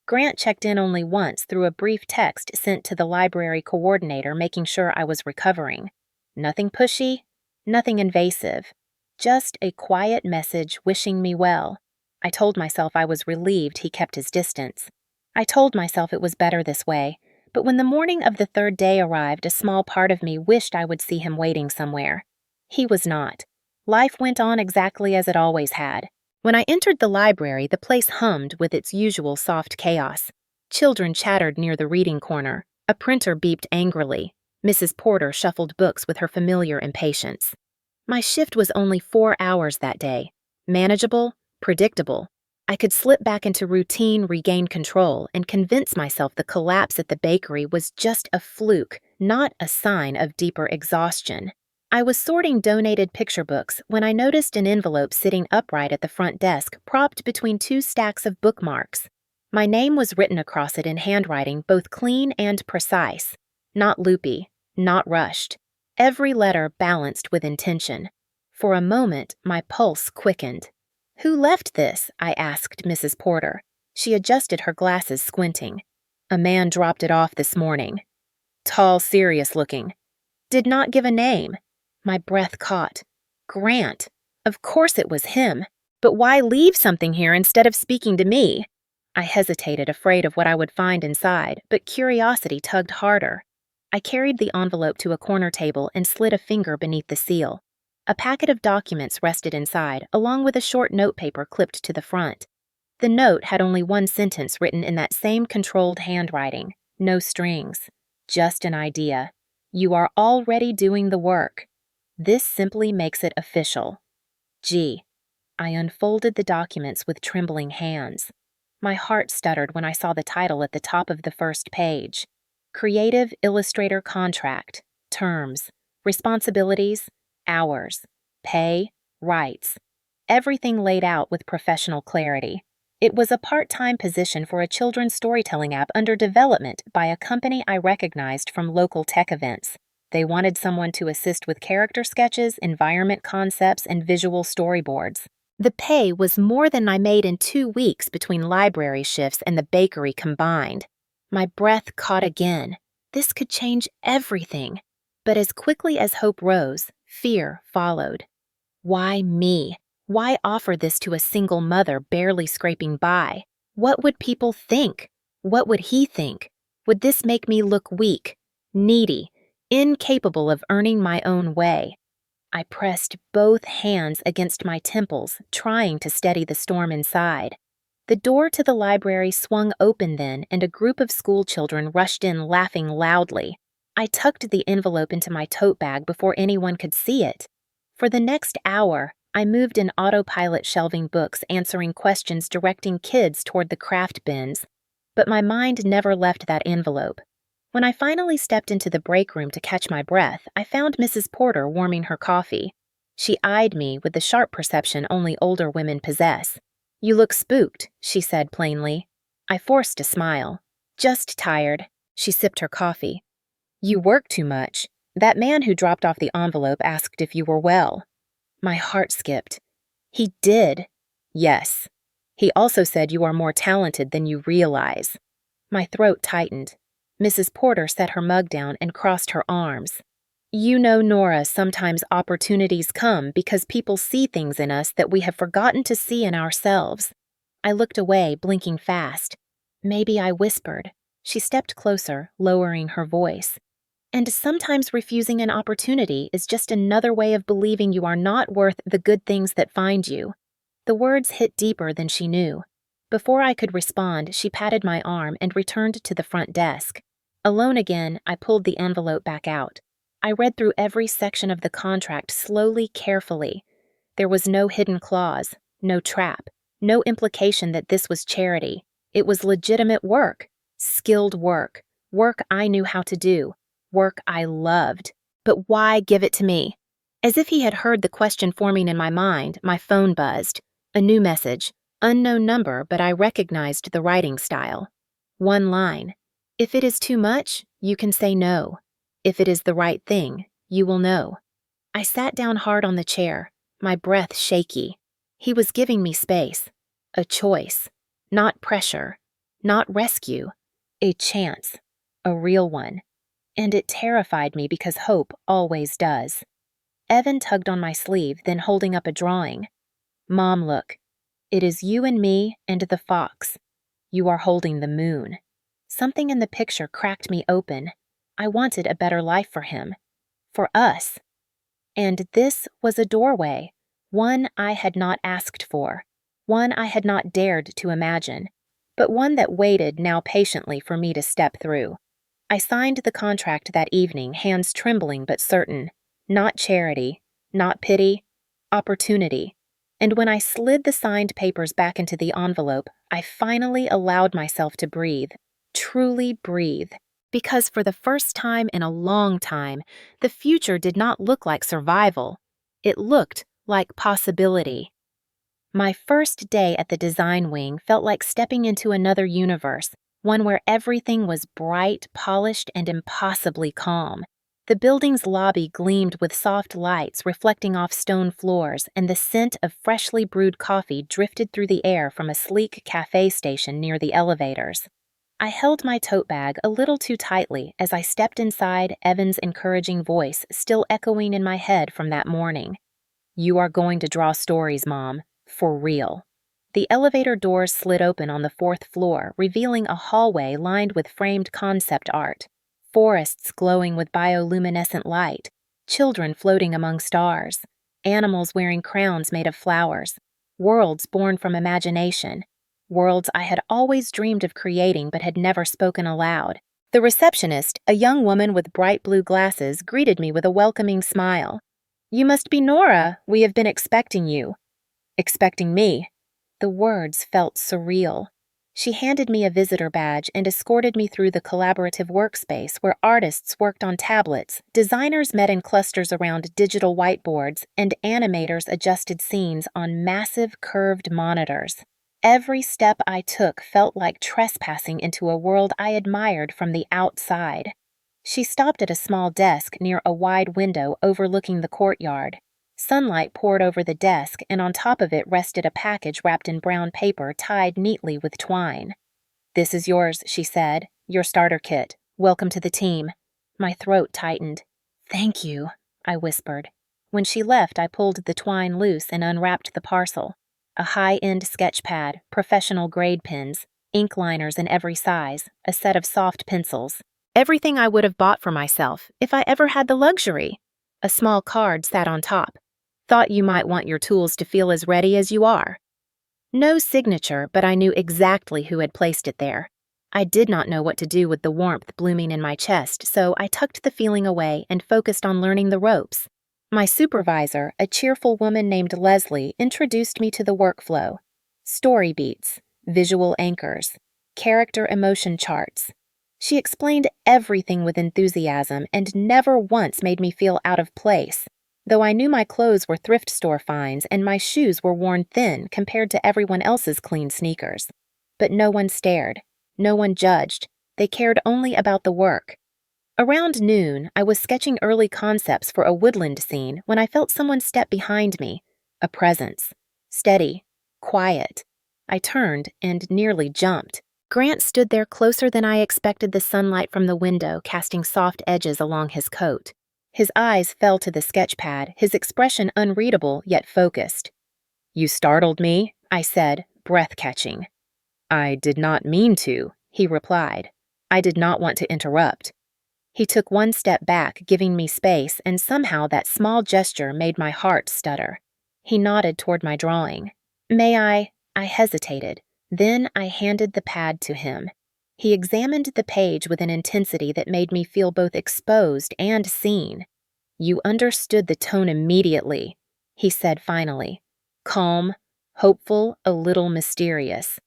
Grant checked in only once through a brief text sent to the library coordinator, making sure I was recovering. Nothing pushy, nothing invasive. Just a quiet message wishing me well. I told myself I was relieved he kept his distance. I told myself it was better this way, but when the morning of the 3rd day arrived, a small part of me wished I would see him waiting somewhere. He was not. Life went on exactly as it always had. When I entered the library, the place hummed with its usual soft chaos. Children chattered near the reading corner. A printer beeped angrily. Mrs. Porter shuffled books with her familiar impatience. My shift was only 4 hours that day. Manageable, predictable. I could slip back into routine, regain control, and convince myself the collapse at the bakery was just a fluke, not a sign of deeper exhaustion. I was sorting donated picture books when I noticed an envelope sitting upright at the front desk, propped between 2 stacks of bookmarks. My name was written across it in handwriting both clean and precise. Not loopy, not rushed. Every letter balanced with intention. For a moment, my pulse quickened. "Who left this?" I asked Mrs. Porter. She adjusted her glasses, squinting. "A man dropped it off this morning." Tall, serious looking. Did not give a name. My breath caught. Grant. Of course it was him. But why leave something here instead of speaking to me? I hesitated, afraid of what I would find inside, but curiosity tugged harder. I carried the envelope to a corner table and slid a finger beneath the seal. A packet of documents rested inside, along with a short notepaper clipped to the front. The note had only one sentence written in that same controlled handwriting. No strings. Just an idea. You are already doing the work. This simply makes it official. G. I unfolded the documents with trembling hands. My heart stuttered when I saw the title at the top of the first page. Creative Illustrator Contract. Terms. Responsibilities. Hours. Pay. Rights. Everything laid out with professional clarity. It was a part-time position for a children's storytelling app under development by a company I recognized from local tech events. They wanted someone to assist with character sketches, environment concepts, and visual storyboards. The pay was more than I made in 2 weeks between library shifts and the bakery combined. My breath caught again. This could change everything. But as quickly as hope rose, fear followed. Why me? Why offer this to a single mother barely scraping by? What would people think? What would he think? Would this make me look weak, needy, incapable of earning my own way? I pressed both hands against my temples, trying to steady the storm inside. The door to the library swung open then, and a group of school children rushed in laughing loudly. I tucked the envelope into my tote bag before anyone could see it. For the next hour, I moved in autopilot shelving books, answering questions, directing kids toward the craft bins. But my mind never left that envelope. When I finally stepped into the break room to catch my breath, I found Mrs. Porter warming her coffee. She eyed me with the sharp perception only older women possess. "You look spooked," she said plainly. I forced a smile. "Just tired." She sipped her coffee. "You work too much. That man who dropped off the envelope asked if you were well." My heart skipped. "He did?" "Yes. He also said you are more talented than you realize." My throat tightened. Mrs. Porter set her mug down and crossed her arms. "You know, Nora, sometimes opportunities come because people see things in us that we have forgotten to see in ourselves." I looked away, blinking fast. Maybe I whispered. She stepped closer, lowering her voice. "And sometimes refusing an opportunity is just another way of believing you are not worth the good things that find you." The words hit deeper than she knew. Before I could respond, she patted my arm and returned to the front desk. Alone again, I pulled the envelope back out. I read through every section of the contract slowly, carefully. There was no hidden clause, no trap, no implication that this was charity. It was legitimate work, skilled work, work I knew how to do, work I loved. But why give it to me? As if he had heard the question forming in my mind, my phone buzzed. A new message. Unknown number, but I recognized the writing style. One line. "If it is too much, you can say no. If it is the right thing, you will know." I sat down hard on the chair, my breath shaky. He was giving me space. A choice. Not pressure. Not rescue. A chance. A real one. And it terrified me because hope always does. Evan tugged on my sleeve, then holding up a drawing. "Mom, look. It is you and me and the fox. You are holding the moon." Something in the picture cracked me open. I wanted a better life for him. For us. And this was a doorway. One I had not asked for. One I had not dared to imagine. But one that waited now patiently for me to step through. I signed the contract that evening, hands trembling but certain. Not charity. Not pity. Opportunity. And when I slid the signed papers back into the envelope, I finally allowed myself to breathe. Truly breathe. Because for the first time in a long time, the future did not look like survival. It looked like possibility. My first day at the design wing felt like stepping into another universe, one where everything was bright, polished, and impossibly calm. The building's lobby gleamed with soft lights reflecting off stone floors, and the scent of freshly brewed coffee drifted through the air from a sleek cafe station near the elevators. I held my tote bag a little too tightly as I stepped inside, Evan's encouraging voice still echoing in my head from that morning. "You are going to draw stories, Mom. For real." The elevator doors slid open on the fourth floor, revealing a hallway lined with framed concept art. Forests glowing with bioluminescent light, children floating among stars, animals wearing crowns made of flowers, worlds born from imagination, worlds I had always dreamed of creating but had never spoken aloud. The receptionist, a young woman with bright blue glasses, greeted me with a welcoming smile. "You must be Nora. We have been expecting you." Expecting me? The words felt surreal. She handed me a visitor badge and escorted me through the collaborative workspace where artists worked on tablets, designers met in clusters around digital whiteboards, and animators adjusted scenes on massive curved monitors. Every step I took felt like trespassing into a world I admired from the outside. She stopped at a small desk near a wide window overlooking the courtyard. Sunlight poured over the desk, and on top of it rested a package wrapped in brown paper tied neatly with twine. "This is yours," she said. "Your starter kit. Welcome to the team." My throat tightened. "Thank you," I whispered. When she left, I pulled the twine loose and unwrapped the parcel. A high-end sketch pad, professional grade pens, ink liners in every size, a set of soft pencils. Everything I would have bought for myself if I ever had the luxury. A small card sat on top. "Thought you might want your tools to feel as ready as you are." No signature, but I knew exactly who had placed it there. I did not know what to do with the warmth blooming in my chest, so I tucked the feeling away and focused on learning the ropes. My supervisor, a cheerful woman named Leslie, introduced me to the workflow. Story beats, visual anchors, character emotion charts. She explained everything with enthusiasm and never once made me feel out of place. Though I knew my clothes were thrift store finds and my shoes were worn thin compared to everyone else's clean sneakers. But no one stared. No one judged. They cared only about the work. Around noon, I was sketching early concepts for a woodland scene when I felt someone step behind me. A presence. Steady. Quiet. I turned and nearly jumped. Grant stood there closer than I expected, the sunlight from the window casting soft edges along his coat. His eyes fell to the sketch pad, his expression unreadable yet focused. "You startled me," I said, breath-catching. "I did not mean to," he replied. I did not want to interrupt. He took one step back, giving me space, and somehow that small gesture made my heart stutter. He nodded toward my drawing. "May I?" I hesitated. Then I handed the pad to him. He examined the page with an intensity that made me feel both exposed and seen. "You understood the tone immediately," he said finally. Calm, hopeful, a little mysterious.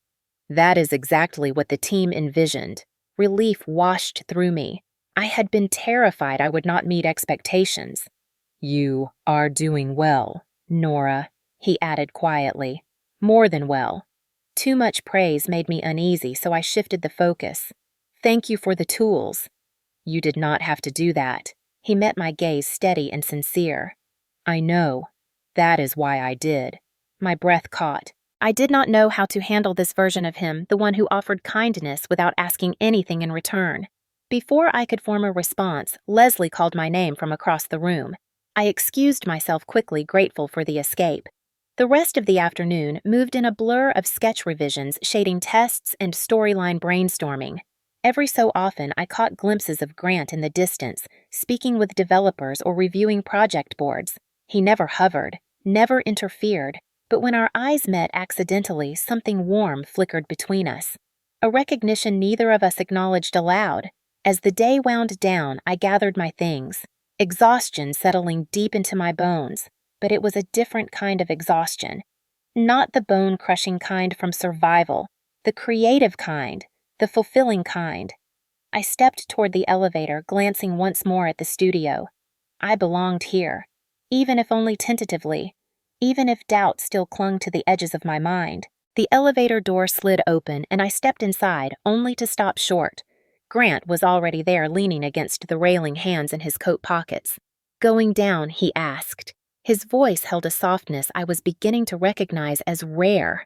That is exactly what the team envisioned. Relief washed through me. I had been terrified I would not meet expectations. "You are doing well, Nora," he added quietly. "More than well." Too much praise made me uneasy, so I shifted the focus. "Thank you for the tools." "You did not have to do that." He met my gaze steady and sincere. "I know. That is why I did." My breath caught. I did not know how to handle this version of him, the one who offered kindness without asking anything in return. Before I could form a response, Leslie called my name from across the room. I excused myself quickly, grateful for the escape. The rest of the afternoon moved in a blur of sketch revisions shading tests and storyline brainstorming. Every so often, I caught glimpses of Grant in the distance, speaking with developers or reviewing project boards. He never hovered, never interfered, but when our eyes met accidentally, something warm flickered between us. A recognition neither of us acknowledged aloud. As the day wound down, I gathered my things, exhaustion settling deep into my bones. But it was a different kind of exhaustion. Not the bone-crushing kind from survival, the creative kind, the fulfilling kind. I stepped toward the elevator, glancing once more at the studio. I belonged here, even if only tentatively, even if doubt still clung to the edges of my mind. The elevator door slid open, and I stepped inside, only to stop short. Grant was already there, leaning against the railing, hands in his coat pockets. "Going down?" he asked. His voice held a softness I was beginning to recognize as rare.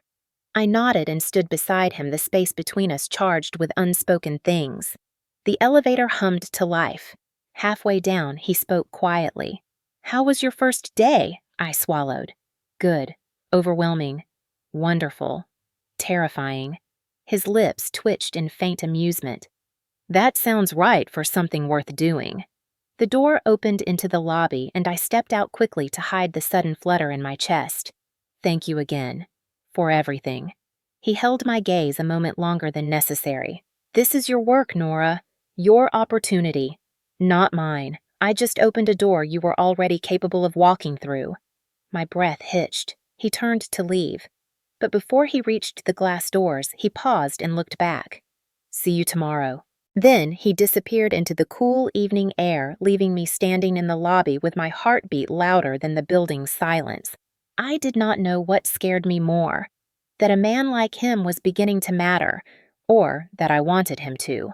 I nodded and stood beside him, the space between us charged with unspoken things. The elevator hummed to life. Halfway down, he spoke quietly. "How was your first day?" I swallowed. "Good. Overwhelming. Wonderful. Terrifying." His lips twitched in faint amusement. "That sounds right for something worth doing." The door opened into the lobby, and I stepped out quickly to hide the sudden flutter in my chest. "Thank you again. For everything." He held my gaze a moment longer than necessary. "This is your work, Nora. Your opportunity. Not mine. I just opened a door you were already capable of walking through." My breath hitched. He turned to leave. But before he reached the glass doors, he paused and looked back. "See you tomorrow." Then he disappeared into the cool evening air, leaving me standing in the lobby with my heartbeat louder than the building's silence. I did not know what scared me more, that a man like him was beginning to matter, or that I wanted him to.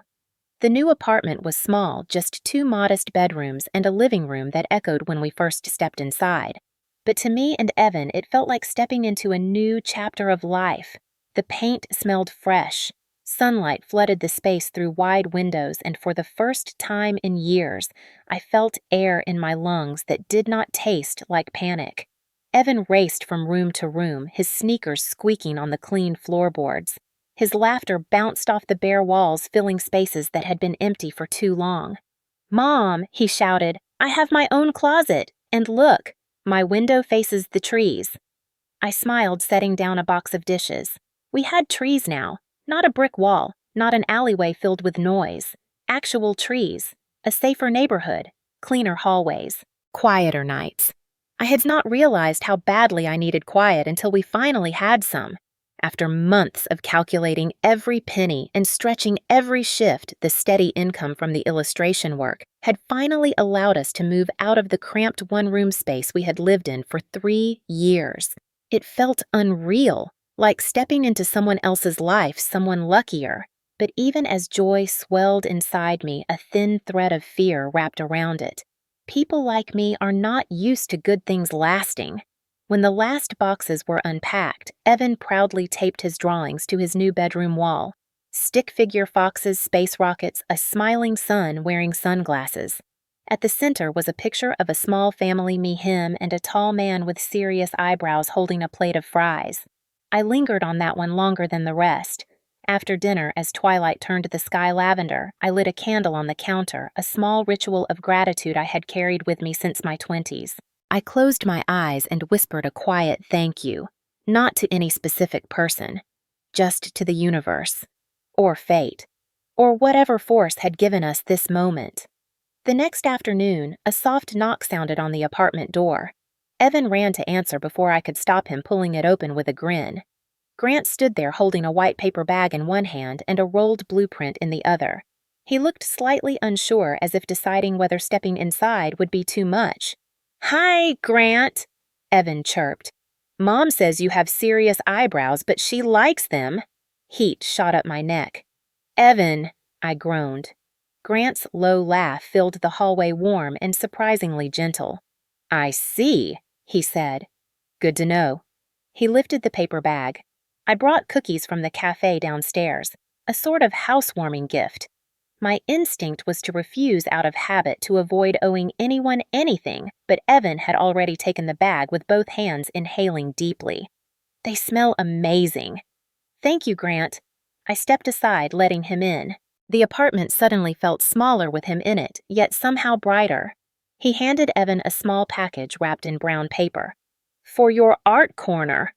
The new apartment was small, just 2 modest bedrooms and a living room that echoed when we first stepped inside. But to me and Evan, it felt like stepping into a new chapter of life. The paint smelled fresh. Sunlight flooded the space through wide windows, and for the first time in years, I felt air in my lungs that did not taste like panic. Evan raced from room to room, his sneakers squeaking on the clean floorboards. His laughter bounced off the bare walls, filling spaces that had been empty for too long. "Mom," he shouted, "I have my own closet, and look, my window faces the trees." I smiled, setting down a box of dishes. We had trees now. Not a brick wall, not an alleyway filled with noise. Actual trees, a safer neighborhood, cleaner hallways, quieter nights. I had not realized how badly I needed quiet until we finally had some. After months of calculating every penny and stretching every shift, the steady income from the illustration work had finally allowed us to move out of the cramped one-room space we had lived in for 3 years. It felt unreal. Like stepping into someone else's life, someone luckier. But even as joy swelled inside me, a thin thread of fear wrapped around it. People like me are not used to good things lasting. When the last boxes were unpacked, Evan proudly taped his drawings to his new bedroom wall. Stick figure foxes, space rockets, a smiling sun wearing sunglasses. At the center was a picture of a small family, me, him, and a tall man with serious eyebrows holding a plate of fries. I lingered on that one longer than the rest. After dinner, as twilight turned the sky lavender, I lit a candle on the counter, a small ritual of gratitude I had carried with me since my 20s. I closed my eyes and whispered a quiet thank you, not to any specific person, just to the universe, or fate, or whatever force had given us this moment. The next afternoon, a soft knock sounded on the apartment door. Evan ran to answer before I could stop him, pulling it open with a grin. Grant stood there holding a white paper bag in one hand and a rolled blueprint in the other. He looked slightly unsure, as if deciding whether stepping inside would be too much. "Hi, Grant," Evan chirped. "Mom says you have serious eyebrows, but she likes them." Heat shot up my neck. "Evan," I groaned. Grant's low laugh filled the hallway warm and surprisingly gentle. "I see," he said. "Good to know." He lifted the paper bag. I brought cookies from the cafe downstairs, a sort of housewarming gift. My instinct was to refuse out of habit to avoid owing anyone anything, but Evan had already taken the bag with both hands, inhaling deeply. "They smell amazing." "Thank you, Grant." I stepped aside, letting him in. The apartment suddenly felt smaller with him in it, yet somehow brighter. He handed Evan a small package wrapped in brown paper. "For your art corner."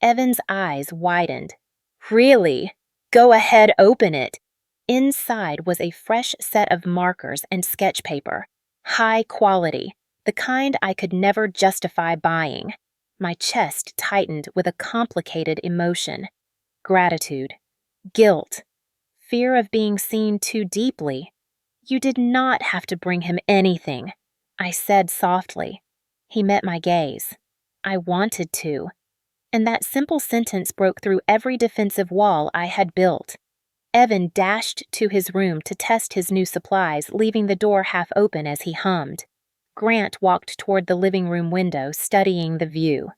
Evan's eyes widened. "Really? Go ahead, open it." Inside was a fresh set of markers and sketch paper. High quality, the kind I could never justify buying. My chest tightened with a complicated emotion. Gratitude, guilt, fear of being seen too deeply. "You did not have to bring him anything," I said softly. He met my gaze. "I wanted to." And that simple sentence broke through every defensive wall I had built. Evan dashed to his room to test his new supplies, leaving the door half open as he hummed. Grant walked toward the living room window, studying the view.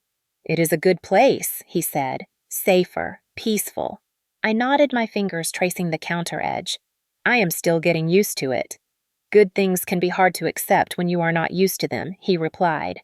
"It is a good place," he said, safer, peaceful. I nodded, my fingers tracing the counter edge. I am still getting used to it. Good things can be hard to accept when you are not used to them, he replied.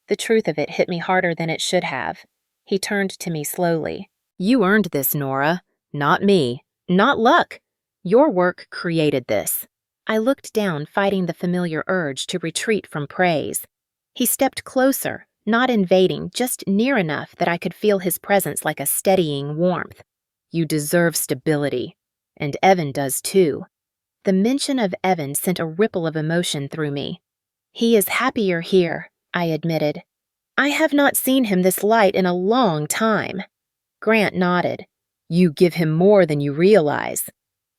The truth of it hit me harder than it should have. He turned to me slowly. You earned this, Nora. Not me. Not luck. Your work created this. I looked down, fighting the familiar urge to retreat from praise. He stepped closer, not invading, just near enough that I could feel his presence like a steadying warmth. You deserve stability. And Evan does too. The mention of Evan sent a ripple of emotion through me. He is happier here, I admitted. I have not seen him this light in a long time. Grant nodded. You give him more than you realize.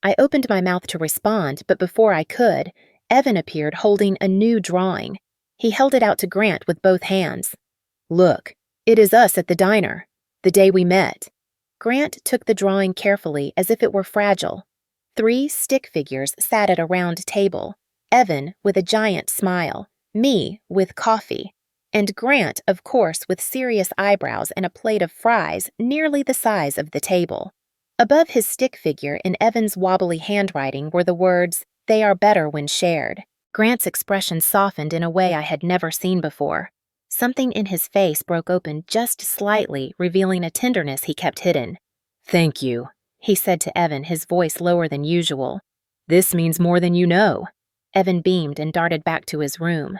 I opened my mouth to respond, but before I could, Evan appeared holding a new drawing. He held it out to Grant with both hands. Look, it is us at the diner, the day we met. Grant took the drawing carefully as if it were fragile. 3 stick figures sat at a round table, Evan with a giant smile, me with coffee, and Grant, of course, with serious eyebrows and a plate of fries nearly the size of the table. Above his stick figure in Evan's wobbly handwriting were the words, "They are better when shared." Grant's expression softened in a way I had never seen before. Something in his face broke open just slightly, revealing a tenderness he kept hidden. Thank you, he said to Evan, his voice lower than usual. This means more than you know. Evan beamed and darted back to his room.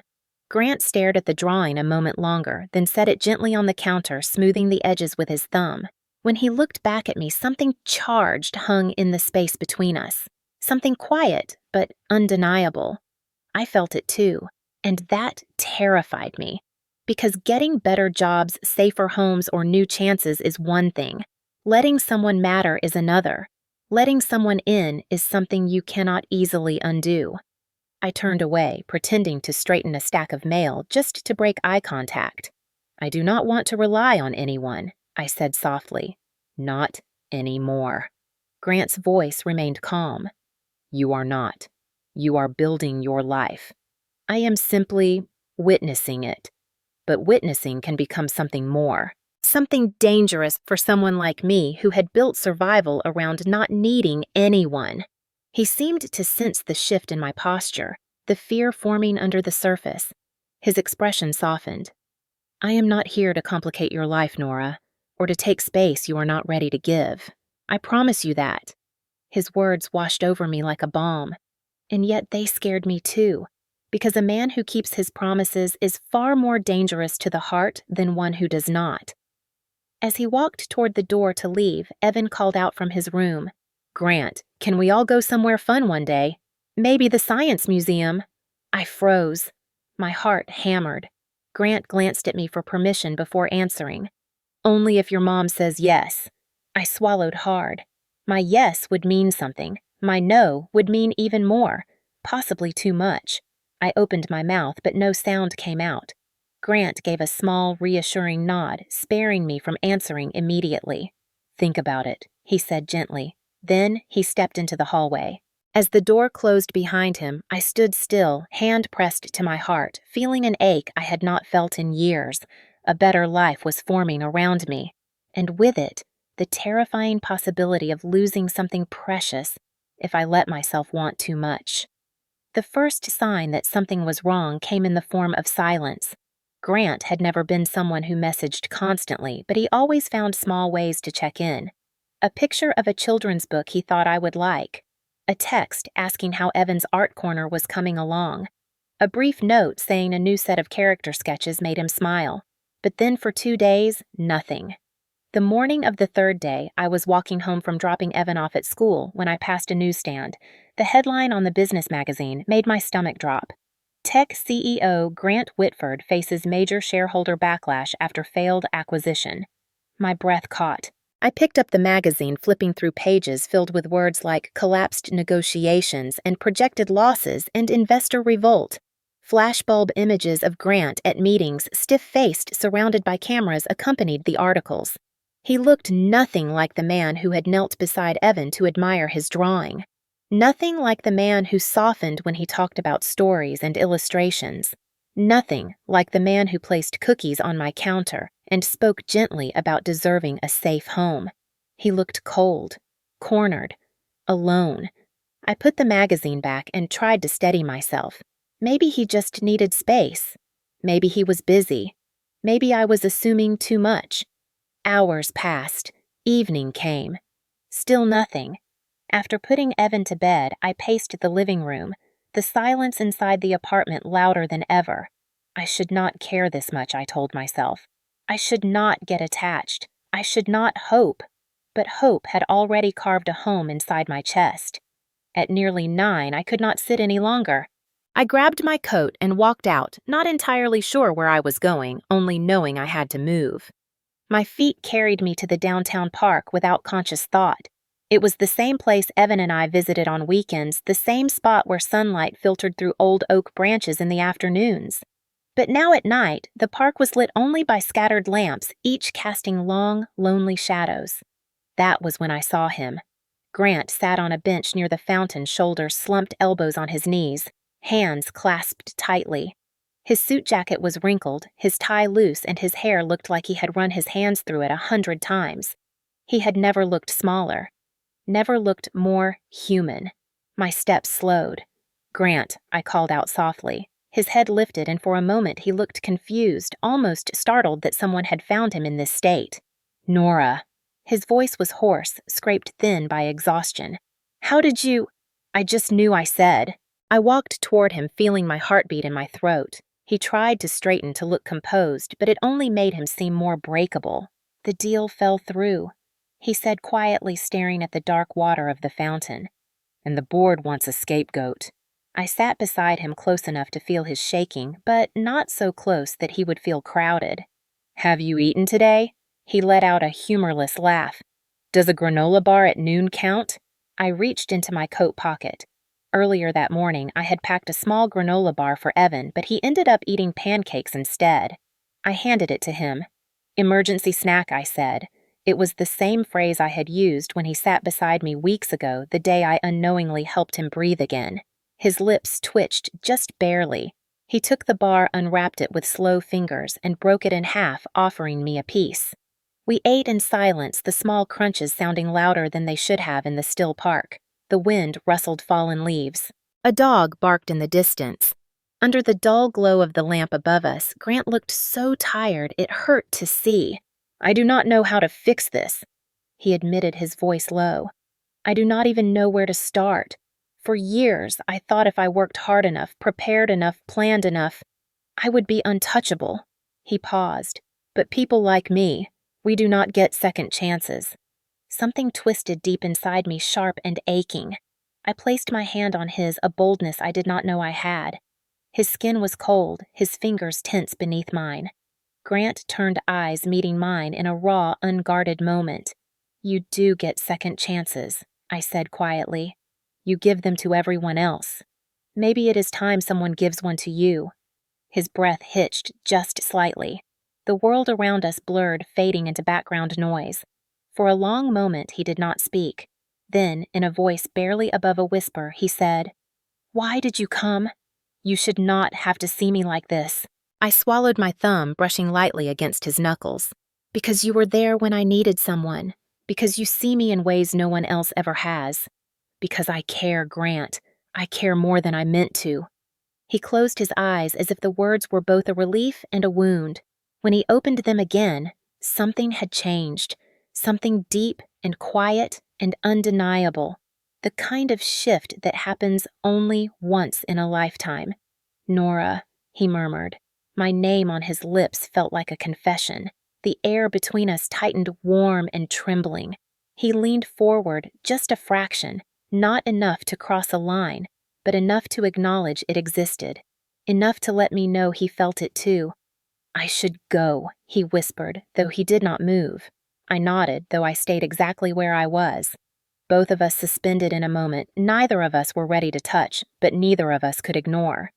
Grant stared at the drawing a moment longer, then set it gently on the counter, smoothing the edges with his thumb. When he looked back at me, something charged hung in the space between us. Something quiet, but undeniable. I felt it too, and that terrified me. Because getting better jobs, safer homes, or new chances is one thing. Letting someone matter is another. Letting someone in is something you cannot easily undo. I turned away, pretending to straighten a stack of mail just to break eye contact. I do not want to rely on anyone, I said softly. Not anymore. Grant's voice remained calm. You are not. You are building your life. I am simply witnessing it. But witnessing can become something more. Something dangerous for someone like me who had built survival around not needing anyone. He seemed to sense the shift in my posture, the fear forming under the surface. His expression softened. I am not here to complicate your life, Nora, or to take space you are not ready to give. I promise you that. His words washed over me like a balm, and yet they scared me too, because a man who keeps his promises is far more dangerous to the heart than one who does not. As he walked toward the door to leave, Evan called out from his room, Grant, can we all go somewhere fun one day? Maybe the Science Museum. I froze. My heart hammered. Grant glanced at me for permission before answering. Only if your mom says yes. I swallowed hard. My yes would mean something. My no would mean even more, possibly too much. I opened my mouth, but no sound came out. Grant gave a small, reassuring nod, sparing me from answering immediately. Think about it, he said gently. Then he stepped into the hallway. As the door closed behind him, I stood still, hand pressed to my heart, feeling an ache I had not felt in years. A better life was forming around me, and with it, the terrifying possibility of losing something precious if I let myself want too much. The first sign that something was wrong came in the form of silence. Grant had never been someone who messaged constantly, but he always found small ways to check in. A picture of a children's book he thought I would like. A text asking how Evan's art corner was coming along. A brief note saying a new set of character sketches made him smile. But then for 2 days, nothing. The morning of the 3rd day, I was walking home from dropping Evan off at school when I passed a newsstand. The headline on the business magazine made my stomach drop. Tech CEO Grant Whitford faces major shareholder backlash after failed acquisition. My breath caught. I picked up the magazine, flipping through pages filled with words like collapsed negotiations and projected losses and investor revolt. Flashbulb images of Grant at meetings, stiff-faced, surrounded by cameras, accompanied the articles. He looked nothing like the man who had knelt beside Evan to admire his drawing. Nothing like the man who softened when he talked about stories and illustrations. Nothing like the man who placed cookies on my counter and spoke gently about deserving a safe home. He looked cold, cornered, alone. I put the magazine back and tried to steady myself. Maybe he just needed space. Maybe he was busy. Maybe I was assuming too much. Hours passed. Evening came. Still nothing. After putting Evan to bed, I paced the living room, the silence inside the apartment louder than ever. I should not care this much, I told myself. I should not get attached. I should not hope. But hope had already carved a home inside my chest. At nearly 9, I could not sit any longer. I grabbed my coat and walked out, not entirely sure where I was going, only knowing I had to move. My feet carried me to the downtown park without conscious thought. It was the same place Evan and I visited on weekends, the same spot where sunlight filtered through old oak branches in the afternoons. But now at night, the park was lit only by scattered lamps, each casting long, lonely shadows. That was when I saw him. Grant sat on a bench near the fountain, shoulders slumped, elbows on his knees, hands clasped tightly. His suit jacket was wrinkled, his tie loose, and his hair looked like he had run his hands through it 100 times. He had never looked smaller, never looked more human. My steps slowed. "Grant," I called out softly. His head lifted, and for a moment he looked confused, almost startled that someone had found him in this state. "Nora." His voice was hoarse, scraped thin by exhaustion. "How did you—" I just knew I said. I walked toward him, feeling my heartbeat in my throat. He tried to straighten, to look composed, but it only made him seem more breakable. "The deal fell through," he said quietly, staring at the dark water of the fountain. "And the board wants a scapegoat." I sat beside him close enough to feel his shaking, but not so close that he would feel crowded. "Have you eaten today?" He let out a humorless laugh. "Does a granola bar at noon count?" I reached into my coat pocket. Earlier that morning, I had packed a small granola bar for Evan, but he ended up eating pancakes instead. I handed it to him. "Emergency snack," I said. It was the same phrase I had used when he sat beside me weeks ago, the day I unknowingly helped him breathe again. His lips twitched just barely. He took the bar, unwrapped it with slow fingers, and broke it in half, offering me a piece. We ate in silence, the small crunches sounding louder than they should have in the still park. The wind rustled fallen leaves. A dog barked in the distance. Under the dull glow of the lamp above us, Grant looked so tired it hurt to see. "I do not know how to fix this," he admitted, his voice low. "I do not even know where to start. For years, I thought if I worked hard enough, prepared enough, planned enough, I would be untouchable." He paused. "But people like me, we do not get second chances." Something twisted deep inside me, sharp and aching. I placed my hand on his, a boldness I did not know I had. His skin was cold, his fingers tense beneath mine. Grant turned eyes, meeting mine in a raw, unguarded moment. "You do get second chances," I said quietly. "You give them to everyone else. Maybe it is time someone gives one to you." His breath hitched just slightly. The world around us blurred, fading into background noise. For a long moment he did not speak. Then, in a voice barely above a whisper, he said, "Why did you come? You should not have to see me like this." I swallowed my thumb, brushing lightly against his knuckles. "Because you were there when I needed someone. Because you see me in ways no one else ever has. Because I care, Grant. I care more than I meant to." He closed his eyes as if the words were both a relief and a wound. When he opened them again, something had changed. Something deep and quiet and undeniable. The kind of shift that happens only once in a lifetime. "Nora," he murmured. My name on his lips felt like a confession. The air between us tightened, warm and trembling. He leaned forward just a fraction, not enough to cross a line, but enough to acknowledge it existed. Enough to let me know he felt it too. "I should go," he whispered, though he did not move. I nodded, though I stayed exactly where I was. Both of us suspended in a moment. Neither of us were ready to touch, but neither of us could ignore.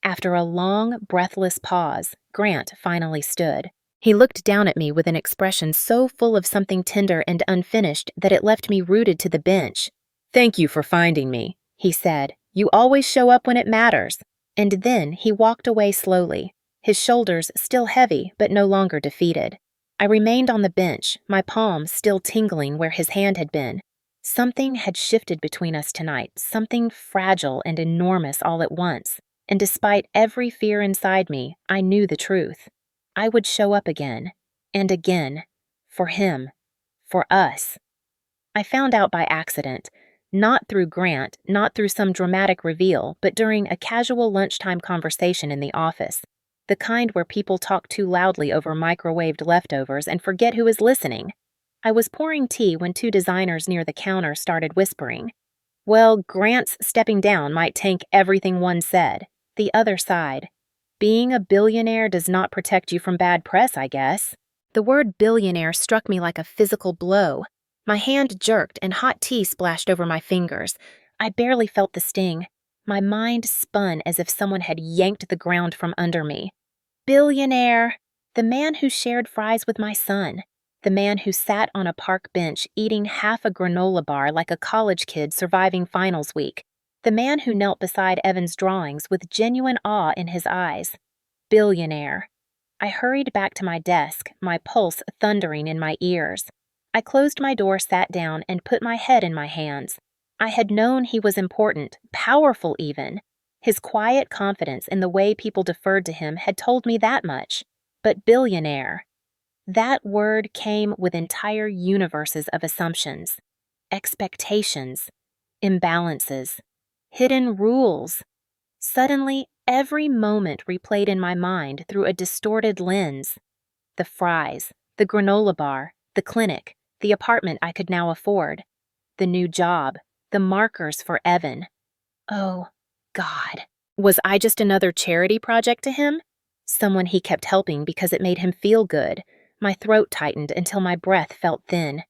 After a long, breathless pause, Grant finally stood. He looked down at me with an expression so full of something tender and unfinished that it left me rooted to the bench. "Thank you for finding me," he said. "You always show up when it matters." And then he walked away slowly, his shoulders still heavy but no longer defeated. I remained on the bench, my palm still tingling where his hand had been. Something had shifted between us tonight, something fragile and enormous all at once, and despite every fear inside me, I knew the truth. I would show up again, and again, for him, for us. I found out by accident, not through Grant, not through some dramatic reveal, but during a casual lunchtime conversation in the office, the kind where people talk too loudly over microwaved leftovers and forget who is listening. I was pouring tea when two designers near the counter started whispering. Well, Grant's stepping down might tank everything one said. The other side. Being a billionaire does not protect you from bad press, I guess. The word billionaire struck me like a physical blow. My hand jerked and hot tea splashed over my fingers. I barely felt the sting. My mind spun as if someone had yanked the ground from under me. Billionaire! The man who shared fries with my son. The man who sat on a park bench eating half a granola bar like a college kid surviving finals week. The man who knelt beside Evan's drawings with genuine awe in his eyes. Billionaire. I hurried back to my desk, my pulse thundering in my ears. I closed my door, sat down, and put my head in my hands. I had known he was important, powerful even. His quiet confidence in the way people deferred to him had told me that much. But billionaire. That word came with entire universes of assumptions, expectations, imbalances, hidden rules. Suddenly, every moment replayed in my mind through a distorted lens. The fries, the granola bar, the clinic, the apartment I could now afford, the new job, the markers for Evan. Oh, God. Was I just another charity project to him? Someone he kept helping because it made him feel good. My throat tightened until my breath felt thin.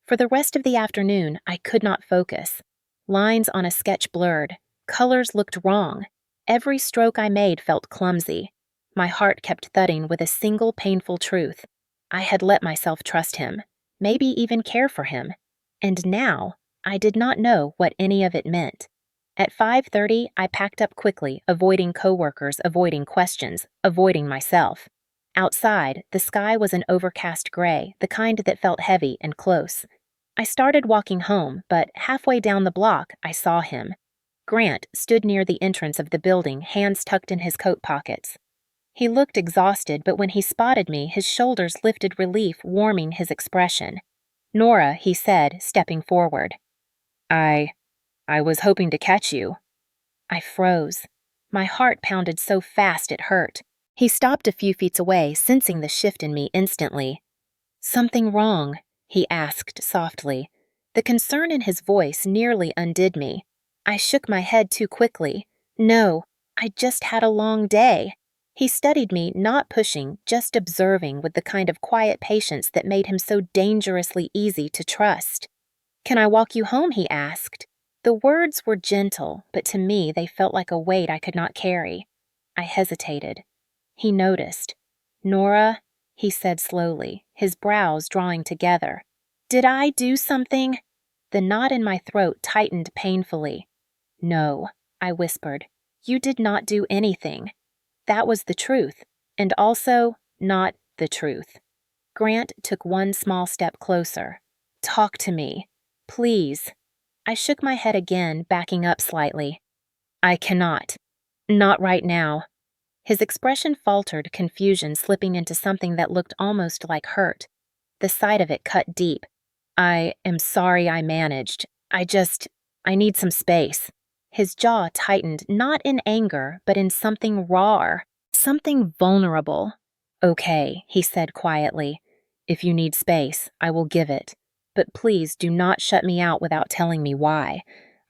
For the rest of the afternoon, I could not focus. Lines on a sketch blurred. Colors looked wrong. Every stroke I made felt clumsy. My heart kept thudding with a single painful truth. I had let myself trust him, maybe even care for him. And now, I did not know what any of it meant. At 5:30, I packed up quickly, avoiding coworkers, avoiding questions, avoiding myself. Outside, the sky was an overcast gray, the kind that felt heavy and close. I started walking home, but halfway down the block, I saw him. Grant stood near the entrance of the building, hands tucked in his coat pockets. He looked exhausted, but when he spotted me, his shoulders lifted, relief warming his expression. Nora, he said, stepping forward. I was hoping to catch you. I froze. My heart pounded so fast it hurt. He stopped a few feet away, sensing the shift in me instantly. Something wrong? He asked softly. The concern in his voice nearly undid me. I shook my head too quickly. No, I just had a long day. He studied me, not pushing, just observing with the kind of quiet patience that made him so dangerously easy to trust. Can I walk you home? He asked. The words were gentle, but to me they felt like a weight I could not carry. I hesitated. He noticed. Nora, he said slowly, his brows drawing together. Did I do something? The knot in my throat tightened painfully. No, I whispered. You did not do anything. That was the truth, and also not the truth. Grant took one small step closer. Talk to me, please. I shook my head again, backing up slightly. I cannot. Not right now. His expression faltered, confusion slipping into something that looked almost like hurt. The sight of it cut deep. I am sorry I managed. I need some space. His jaw tightened, not in anger, but in something raw, something vulnerable. Okay, he said quietly. If you need space, I will give it. But please do not shut me out without telling me why.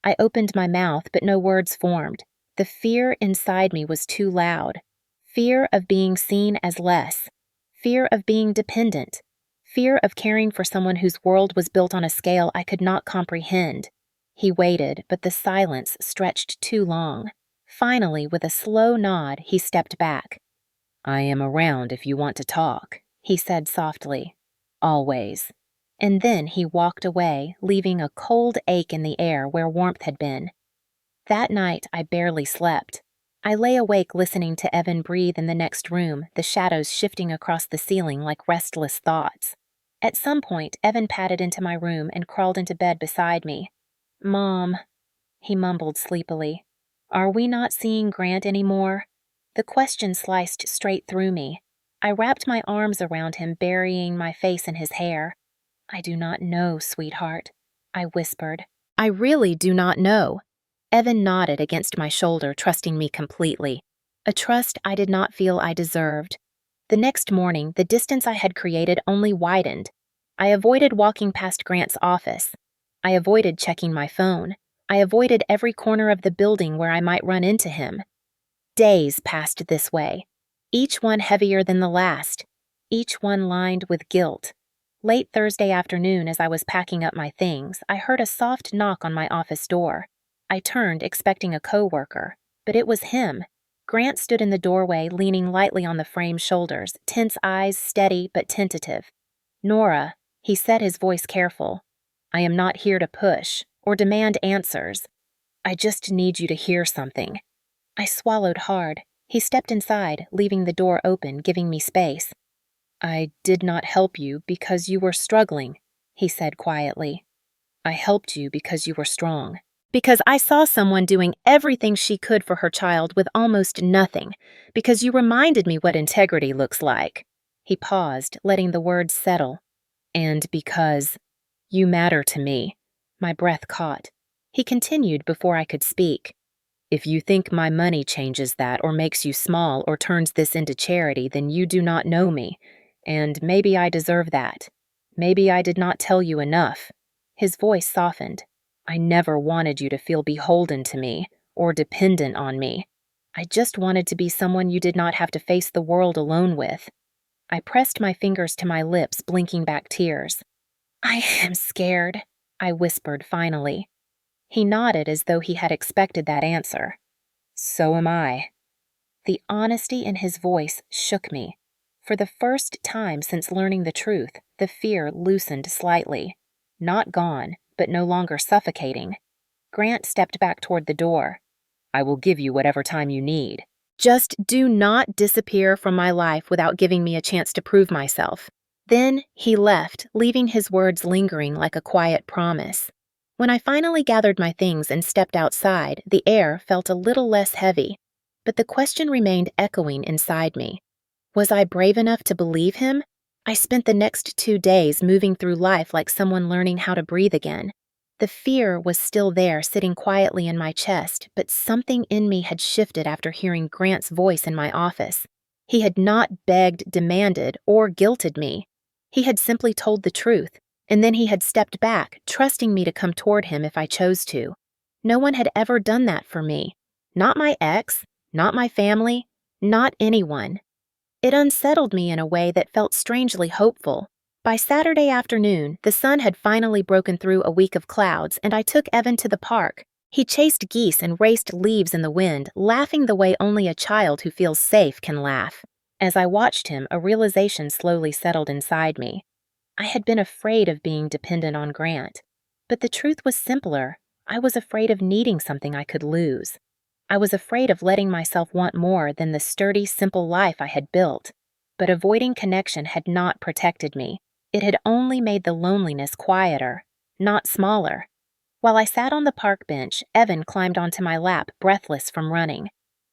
I opened my mouth, but no words formed. The fear inside me was too loud. Fear of being seen as less. Fear of being dependent. Fear of caring for someone whose world was built on a scale I could not comprehend. He waited, but the silence stretched too long. Finally, with a slow nod, he stepped back. I am around if you want to talk, he said softly. Always. And then he walked away, leaving a cold ache in the air where warmth had been. That night, I barely slept. I lay awake listening to Evan breathe in the next room, the shadows shifting across the ceiling like restless thoughts. At some point, Evan padded into my room and crawled into bed beside me. "Mom," he mumbled sleepily, "are we not seeing Grant anymore?" The question sliced straight through me. I wrapped my arms around him, burying my face in his hair. "I do not know, sweetheart," I whispered. "I really do not know." Evan nodded against my shoulder, trusting me completely. A trust I did not feel I deserved. The next morning, the distance I had created only widened. I avoided walking past Grant's office. I avoided checking my phone. I avoided every corner of the building where I might run into him. Days passed this way, each one heavier than the last, each one lined with guilt. Late Thursday afternoon, as I was packing up my things, I heard a soft knock on my office door. I turned, expecting a coworker, but it was him. Grant stood in the doorway, leaning lightly on the frame's shoulders, tense eyes steady but tentative. "Nora," he said, his voice careful, "I am not here to push or demand answers. I just need you to hear something." I swallowed hard. He stepped inside, leaving the door open, giving me space. "I did not help you because you were struggling," he said quietly. "I helped you because you were strong. Because I saw someone doing everything she could for her child with almost nothing. Because you reminded me what integrity looks like." He paused, letting the words settle. "And because you matter to me." My breath caught. He continued before I could speak. "If you think my money changes that or makes you small or turns this into charity, then you do not know me. And maybe I deserve that. Maybe I did not tell you enough." His voice softened. "I never wanted you to feel beholden to me or dependent on me. I just wanted to be someone you did not have to face the world alone with." I pressed my fingers to my lips, blinking back tears. "I am scared," I whispered finally. He nodded as though he had expected that answer. "So am I." The honesty in his voice shook me. For the first time since learning the truth, the fear loosened slightly. Not gone, but no longer suffocating. Grant stepped back toward the door. "I will give you whatever time you need. Just do not disappear from my life without giving me a chance to prove myself." Then he left, leaving his words lingering like a quiet promise. When I finally gathered my things and stepped outside, the air felt a little less heavy, but the question remained echoing inside me. Was I brave enough to believe him? I spent the next 2 days moving through life like someone learning how to breathe again. The fear was still there, sitting quietly in my chest, but something in me had shifted after hearing Grant's voice in my office. He had not begged, demanded, or guilted me. He had simply told the truth, and then he had stepped back, trusting me to come toward him if I chose to. No one had ever done that for me. Not my ex, not my family, not anyone. It unsettled me in a way that felt strangely hopeful. By Saturday afternoon, the sun had finally broken through a week of clouds, and I took Evan to the park. He chased geese and raced leaves in the wind, laughing the way only a child who feels safe can laugh. As I watched him, a realization slowly settled inside me. I had been afraid of being dependent on Grant. But the truth was simpler. I was afraid of needing something I could lose. I was afraid of letting myself want more than the sturdy, simple life I had built. But avoiding connection had not protected me. It had only made the loneliness quieter, not smaller. While I sat on the park bench, Evan climbed onto my lap, breathless from running.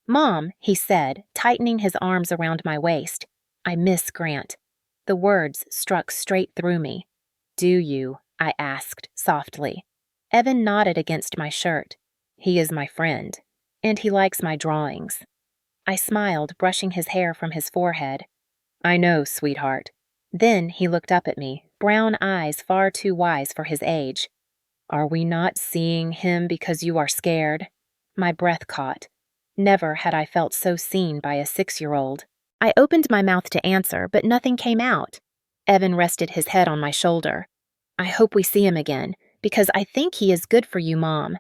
"Mom," he said, tightening his arms around my waist, "I miss Grant." The words struck straight through me. "Do you?" I asked softly. Evan nodded against my shirt. "He is my friend, and he likes my drawings." I smiled, brushing his hair from his forehead. "I know, sweetheart." Then he looked up at me, brown eyes far too wise for his age. "Are we not seeing him because you are scared?" My breath caught. Never had I felt so seen by a 6-year-old. I opened my mouth to answer, but nothing came out. Evan rested his head on my shoulder. "I hope we see him again, because I think he is good for you, Mom."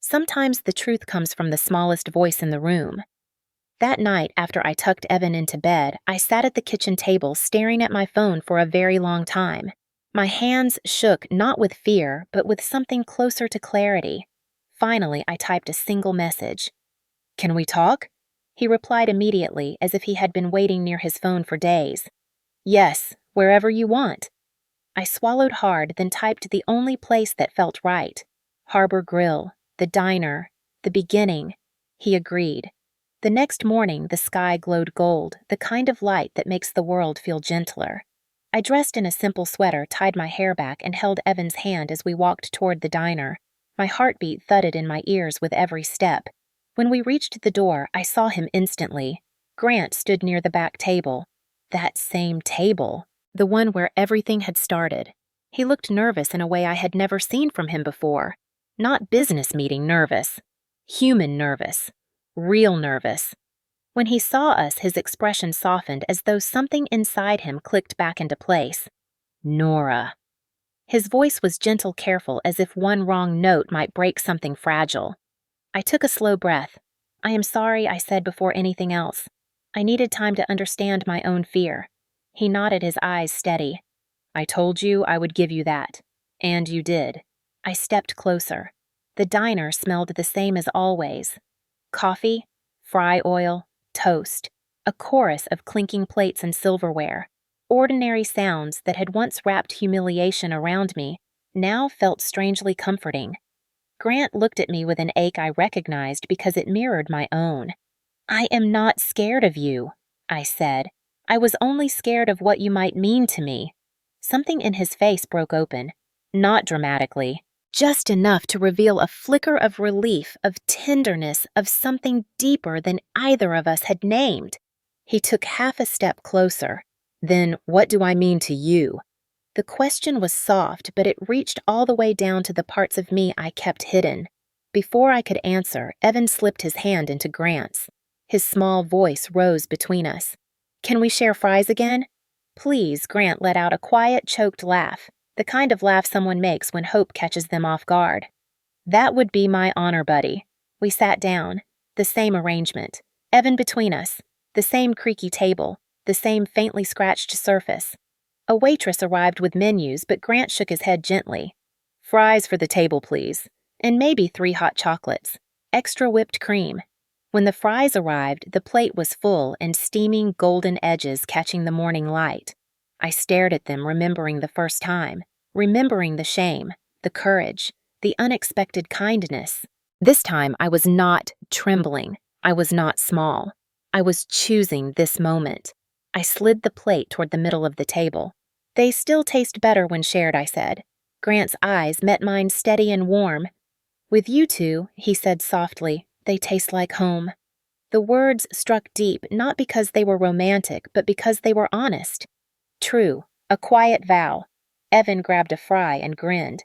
Sometimes the truth comes from the smallest voice in the room. That night, after I tucked Evan into bed, I sat at the kitchen table staring at my phone for a very long time. My hands shook not with fear, but with something closer to clarity. Finally, I typed a single message. "Can we talk?" He replied immediately, as if he had been waiting near his phone for days. Yes, wherever you want. I swallowed hard, then typed the only place that felt right. Harbor Grill, the diner, the beginning. He agreed. The next morning, the sky glowed gold, the kind of light that makes the world feel gentler. I dressed in a simple sweater, tied my hair back, and held Evan's hand as we walked toward the diner. My heartbeat thudded in my ears with every step. When we reached the door, I saw him instantly. Grant stood near the back table. That same table. The one where everything had started. He looked nervous in a way I had never seen from him before. Not business meeting nervous. Human nervous. Real nervous. When he saw us, his expression softened as though something inside him clicked back into place. Nora. His voice was gentle, careful, as if one wrong note might break something fragile. I took a slow breath. I am sorry, I said before anything else. I needed time to understand my own fear. He nodded, his eyes steady. I told you I would give you that. And you did. I stepped closer. The diner smelled the same as always. Coffee, fry oil, toast, a chorus of clinking plates and silverware. Ordinary sounds that had once wrapped humiliation around me now felt strangely comforting. Grant looked at me with an ache I recognized because it mirrored my own. I am not scared of you, I said. I was only scared of what you might mean to me. Something in his face broke open, not dramatically, just enough to reveal a flicker of relief, of tenderness, of something deeper than either of us had named. He took half a step closer. Then, what do I mean to you? The question was soft, but it reached all the way down to the parts of me I kept hidden. Before I could answer, Evan slipped his hand into Grant's. His small voice rose between us. Can we share fries again? Please, Grant let out a quiet, choked laugh, the kind of laugh someone makes when hope catches them off guard. That would be my honor, buddy. We sat down. The same arrangement. Evan between us. The same creaky table. The same faintly scratched surface. A waitress arrived with menus, but Grant shook his head gently. Fries for the table, please. And maybe 3 hot chocolates. Extra whipped cream. When the fries arrived, the plate was full and steaming golden edges catching the morning light. I stared at them, remembering the first time, remembering the shame, the courage, the unexpected kindness. This time I was not trembling. I was not small. I was choosing this moment. I slid the plate toward the middle of the table. They still taste better when shared, I said. Grant's eyes met mine, steady and warm. With you two, he said softly, they taste like home. The words struck deep, not because they were romantic, but because they were honest. True, a quiet vow. Evan grabbed a fry and grinned.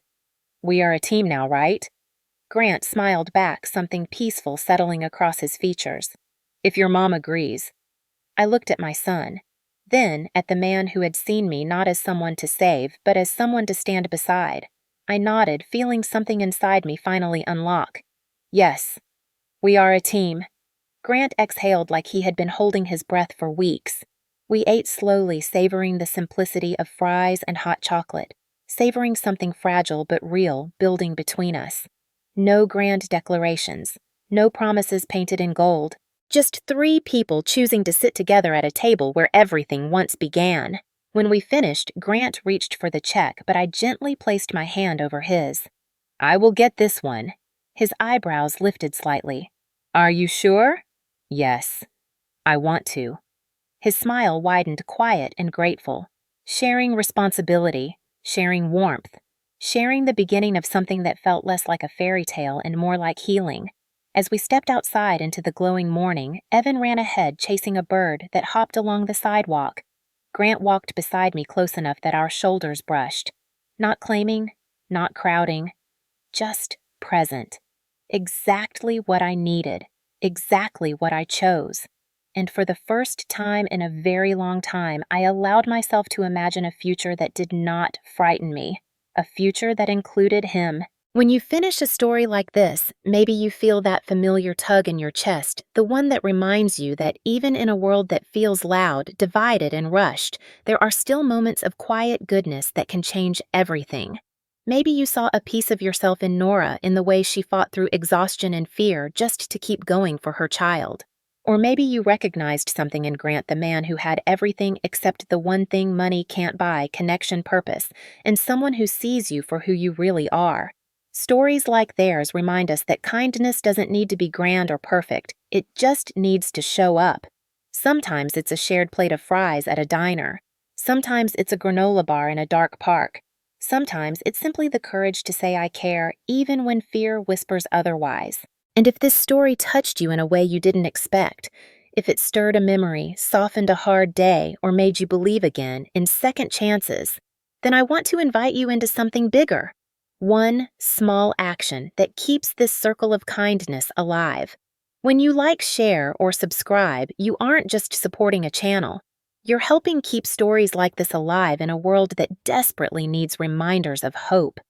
We are a team now, right? Grant smiled back, something peaceful settling across his features. If your mom agrees. I looked at my son, then at the man who had seen me not as someone to save, but as someone to stand beside. I nodded, feeling something inside me finally unlock. Yes. We are a team. Grant exhaled like he had been holding his breath for weeks. We ate slowly, savoring the simplicity of fries and hot chocolate, savoring something fragile but real building between us. No grand declarations, no promises painted in gold, just 3 people choosing to sit together at a table where everything once began. When we finished, Grant reached for the check, but I gently placed my hand over his. I will get this one. His eyebrows lifted slightly. Are you sure? Yes. I want to. His smile widened, quiet and grateful. Sharing responsibility, sharing warmth, sharing the beginning of something that felt less like a fairy tale and more like healing. As we stepped outside into the glowing morning, Evan ran ahead chasing a bird that hopped along the sidewalk. Grant walked beside me close enough that our shoulders brushed. Not claiming, not crowding, just present. Exactly what I needed, exactly what I chose. And for the first time in a very long time, I allowed myself to imagine a future that did not frighten me, a future that included him. When you finish a story like this, maybe you feel that familiar tug in your chest, the one that reminds you that even in a world that feels loud, divided, and rushed, there are still moments of quiet goodness that can change everything. Maybe you saw a piece of yourself in Nora in the way she fought through exhaustion and fear just to keep going for her child. Or maybe you recognized something in Grant, the man who had everything except the one thing money can't buy: connection, purpose, and someone who sees you for who you really are. Stories like theirs remind us that kindness doesn't need to be grand or perfect, it just needs to show up. Sometimes it's a shared plate of fries at a diner. Sometimes it's a granola bar in a dark park. Sometimes it's simply the courage to say I care, even when fear whispers otherwise. And if this story touched you in a way you didn't expect, if it stirred a memory, softened a hard day, or made you believe again in second chances, then I want to invite you into something bigger. One small action that keeps this circle of kindness alive. When you like, share, or subscribe, you aren't just supporting a channel. You're helping keep stories like this alive in a world that desperately needs reminders of hope.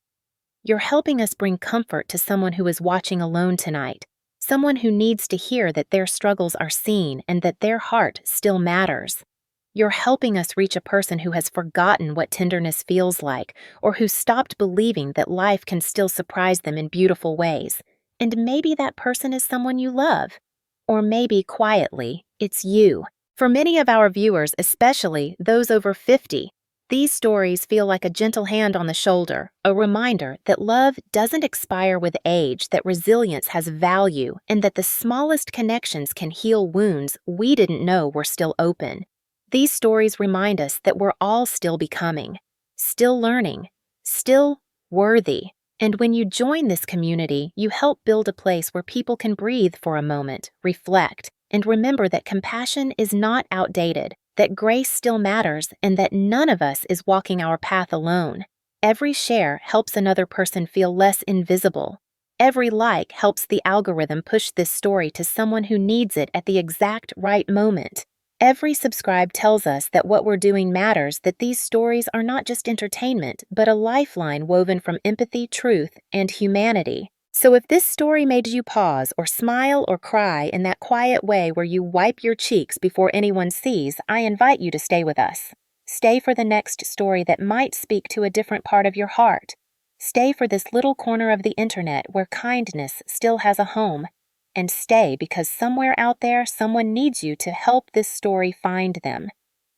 You're helping us bring comfort to someone who is watching alone tonight, someone who needs to hear that their struggles are seen and that their heart still matters. You're helping us reach a person who has forgotten what tenderness feels like, or who stopped believing that life can still surprise them in beautiful ways. And maybe that person is someone you love. Or maybe, quietly, it's you. For many of our viewers, especially those over 50, these stories feel like a gentle hand on the shoulder, a reminder that love doesn't expire with age, that resilience has value, and that the smallest connections can heal wounds we didn't know were still open. These stories remind us that we're all still becoming, still learning, still worthy. And when you join this community, you help build a place where people can breathe for a moment, reflect, and remember that compassion is not outdated, that grace still matters, and that none of us is walking our path alone. Every share helps another person feel less invisible. Every like helps the algorithm push this story to someone who needs it at the exact right moment. Every subscribe tells us that what we're doing matters, that these stories are not just entertainment, but a lifeline woven from empathy, truth, and humanity. So if this story made you pause or smile or cry in that quiet way where you wipe your cheeks before anyone sees, I invite you to stay with us. Stay for the next story that might speak to a different part of your heart. Stay for this little corner of the internet where kindness still has a home. And stay because somewhere out there, someone needs you to help this story find them.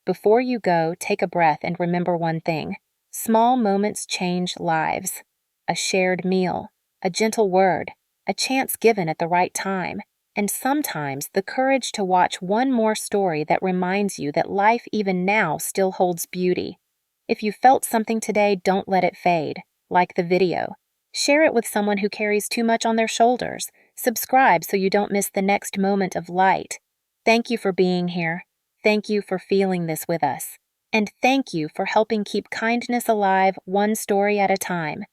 Before you go, take a breath and remember one thing. Small moments change lives. A shared meal, a gentle word, a chance given at the right time, and sometimes the courage to watch one more story that reminds you that life even now still holds beauty. If you felt something today, don't let it fade. Like the video. Share it with someone who carries too much on their shoulders. Subscribe so you don't miss the next moment of light. Thank you for being here. Thank you for feeling this with us. And thank you for helping keep kindness alive one story at a time.